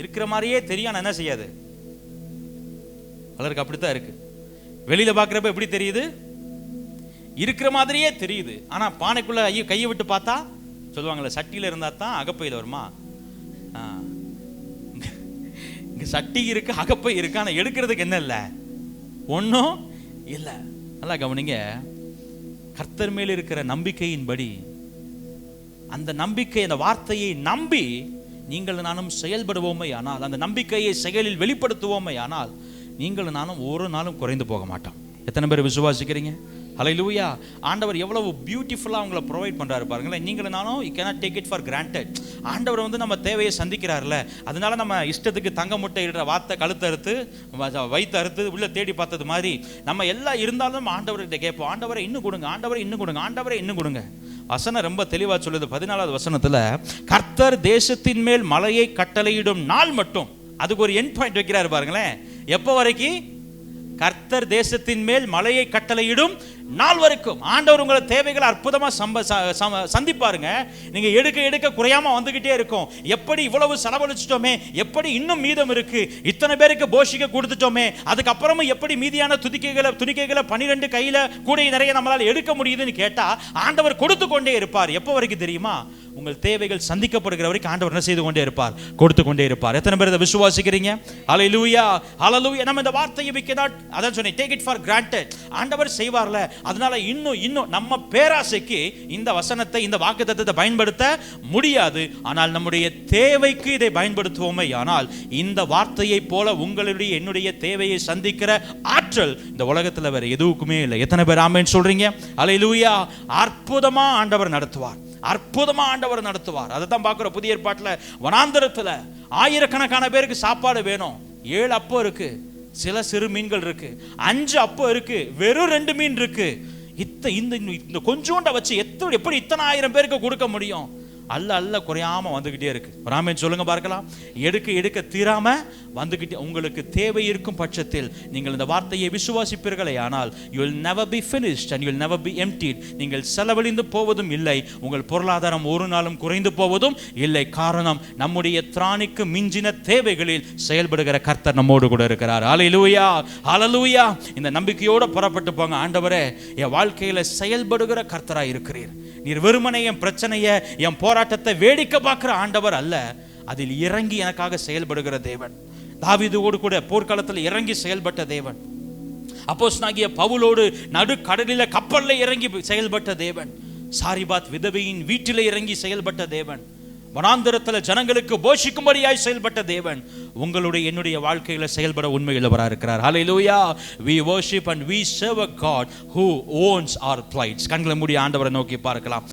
இருக்கிற மாதிரியே தெரியும், என்ன செய்யாது. பலருக்கு அப்படித்தான் இருக்கு. வெளியில பாக்குறப்ப எப்படி தெரியுது? இருக்கிற மாதிரியே தெரியுது. ஆனா பானைக்குள்ள கையை விட்டு பார்த்தா சொல்லுவாங்கல்ல, சட்டியில இருந்தா தான் அகப்பையில் வருமா? இங்க சட்டி இருக்கு, அகப்பை இருக்கு, ஆனா எடுக்கிறதுக்கு என்ன இல்லை, ஒன்றும் இல்லை. நல்லா கவனிங்க. கர்த்தர் மேல் இருக்கிற நம்பிக்கையின்படி, அந்த நம்பிக்கை, அந்த வார்த்தையை நம்பி நீங்கள் நானும் செயல்படுவோமே ஆனால், அந்த நம்பிக்கையை செயலில் வெளிப்படுத்துவோமே ஆனால், நீங்கள் நானும் ஒரு நாளும் குறைந்து போக மாட்டோம். எத்தனை பேர் விசுவாசிக்கிறீங்க? ஹல்லேலூயா. ஆண்டவர் எவ்வளவு பியூட்டிஃபுல்லா அவங்கள ப்ரொவைட் பண்றாரு பாருங்களேன். நீங்களும் நானும் you cannot take it for granted. ஆண்டவர் வந்து நம்ம தேவையை சந்திக்கிறார்ல, அதனால நம்ம இஷ்டத்துக்கு தங்க முட்டை இடுற வார்த்தை கழுத்து அறுத்து வயிற்று அறுத்து உள்ள தேடி பார்த்தது மாதிரி நம்ம எல்லாம் இருந்தாலும் ஆண்டவர்கிட்ட கேட்போம், ஆண்டவரை இன்னும் கொடுங்க, ஆண்டவரை இன்னும் கொடுங்க, ஆண்டவரை இன்னும் கொடுங்க. வசனம் ரொம்ப தெளிவா சொல்லுது. 14வது வசனத்துல, கர்த்தர் தேசத்தின் மேல் மலையை கட்டளையிடும் நாள் மட்டும், அதுக்கு ஒரு எண்ட் பாயிண்ட் வைக்கிறாரு பாருங்களேன். எப்போ வரைக்கும்? கர்த்தர் தேசத்தின் மேல் மலையை கட்டளையிடும் நாள் வரைக்கும். ஆண்டவர் உங்களை தேவைகளை அற்புதமா சந்திப்பாருங்க. நீங்க எடுக்க எடுக்க குறையாம வந்துகிட்டே இருக்கும். எப்படி இவ்வளவு செலவழிச்சிட்டோமே, எப்படி இன்னும் மீதம் இருக்கு, இத்தனை பேருக்கு போஷிக்க கொடுத்துட்டோமே, அதுக்கப்புறமும் எப்படி மீதியான துணிக்கைகளை 12 கையில கூடை நிறைய நம்மளால எடுக்க முடியுதுன்னு கேட்டா ஆண்டவர் கொடுத்து கொண்டே இருப்பார். எப்போ வரைக்கும் தெரியுமா? உங்கள் தேவைகள் சந்திக்கப்படுகிற வரைக்கும் ஆண்டவர் என்ன செய்து கொண்டே இருப்பார்? கொடுத்து கொண்டே இருப்பார். எத்தனை பேர் இதை விசுவாசிக்கிறீங்க? ஹல்லேலூயா, ஹல்லேலூயா. நம்ம இந்த வார்த்தையை we cannot, அதான் சொன்னேன், take it for granted. ஆண்டவர் செய்வார்ல, அதனால இன்னும் நம்ம பேராசைக்கு இந்த வசனத்தை, இந்த வாக்குத்தத்தத்தை பயன்படுத்த முடியாது. ஆனால் நம்முடைய தேவைக்கு இதை பயன்படுத்துவோமே ஆனால் இந்த வார்த்தையை போல உங்களுடைய என்னுடைய தேவையை சந்திக்கிற ஆற்றல் இந்த உலகத்தில் வேற எதுவுக்குமே இல்லை. எத்தனை பேர் ஆமென் சொல்றீங்க? ஹல்லேலூயா. அற்புதமா ஆண்டவர் நடத்துவார், அற்புதமா ஆண்டவர் நடத்துவார். அதை தான் பார்க்கிறோம் புதிய ஏற்பாட்டில். வனாந்தரத்தில் ஆயிரக்கணக்கான பேருக்கு சாப்பாடு வேணும். 7 அப்பம் இருக்கு, சில சிறு மீன்கள் இருக்கு. 5 அப்பம் இருக்கு, வெறும் 2 மீன் இருக்கு. இந்த கொஞ்சோண்ட வச்சு எப்படி இத்தனை 1000 பேருக்கு கொடுக்க முடியும்? அல்ல குறையாம வந்துகிட்டே இருக்கு. ஆமென் சொல்லுங்க பார்க்கலாம். எடுக்க தீராம வந்துகிட்டே. உங்களுக்கு தேவை இருக்கும் பட்சத்தில் நீங்கள் இந்த வார்த்தையை விசுவாசிப்பீர்களே ஆனால் you will never be finished and you will never be emptied. நீங்கள் செலவழிந்து போவதும் இல்லை, உங்கள் பொருளாதாரம் ஒரு நாளும் குறைந்து போவதும் இல்லை. காரணம், நம்முடைய திராணிக்கு மிஞ்சின தேவைகளில் செயல்படுகிற கர்த்தர் நம்மோடு கூட இருக்கிறார். ஹல்லேலூயா, ஹல்லேலூயா. இந்த நம்பிக்கையோட புறப்பட்டு போங்க. ஆண்டவரே, என் வாழ்க்கையில செயல்படுகிற கர்த்தராய் இருக்கிறீர். நீர் வெறுமனே என் பிரச்சனையை, என் போராட்டத்தை வேடிக்கை பார்க்கிற ஆண்டவர் அல்ல, அதில் இறங்கி எனக்காக செயல்படுகிற தேவன். தாவீதோடு கூட போர்க்காலத்தில் இறங்கி செயல்பட்ட தேவன். அப்போஸ்தலனாகிய பவுலோடு நடு கடலில கப்பல்ல இறங்கி செயல்பட்ட தேவன். சாரிபாத் விதவையின் வீட்டிலே இறங்கி செயல்பட்ட தேவன். வனாந்தரத்தில் ஜனங்களுக்கு போஷிக்கும்படியாய் செயல்பட்ட தேவன் உங்களுடைய என்னுடைய வாழ்க்கையில செயல்பட உண்மையுள்ளவராக இருக்கிறார். ஹல்லேலூயா. we worship and we serve a God who owns our plights. கண்களை மூடி ஆண்டவரை நோக்கி பார்க்கலாம்.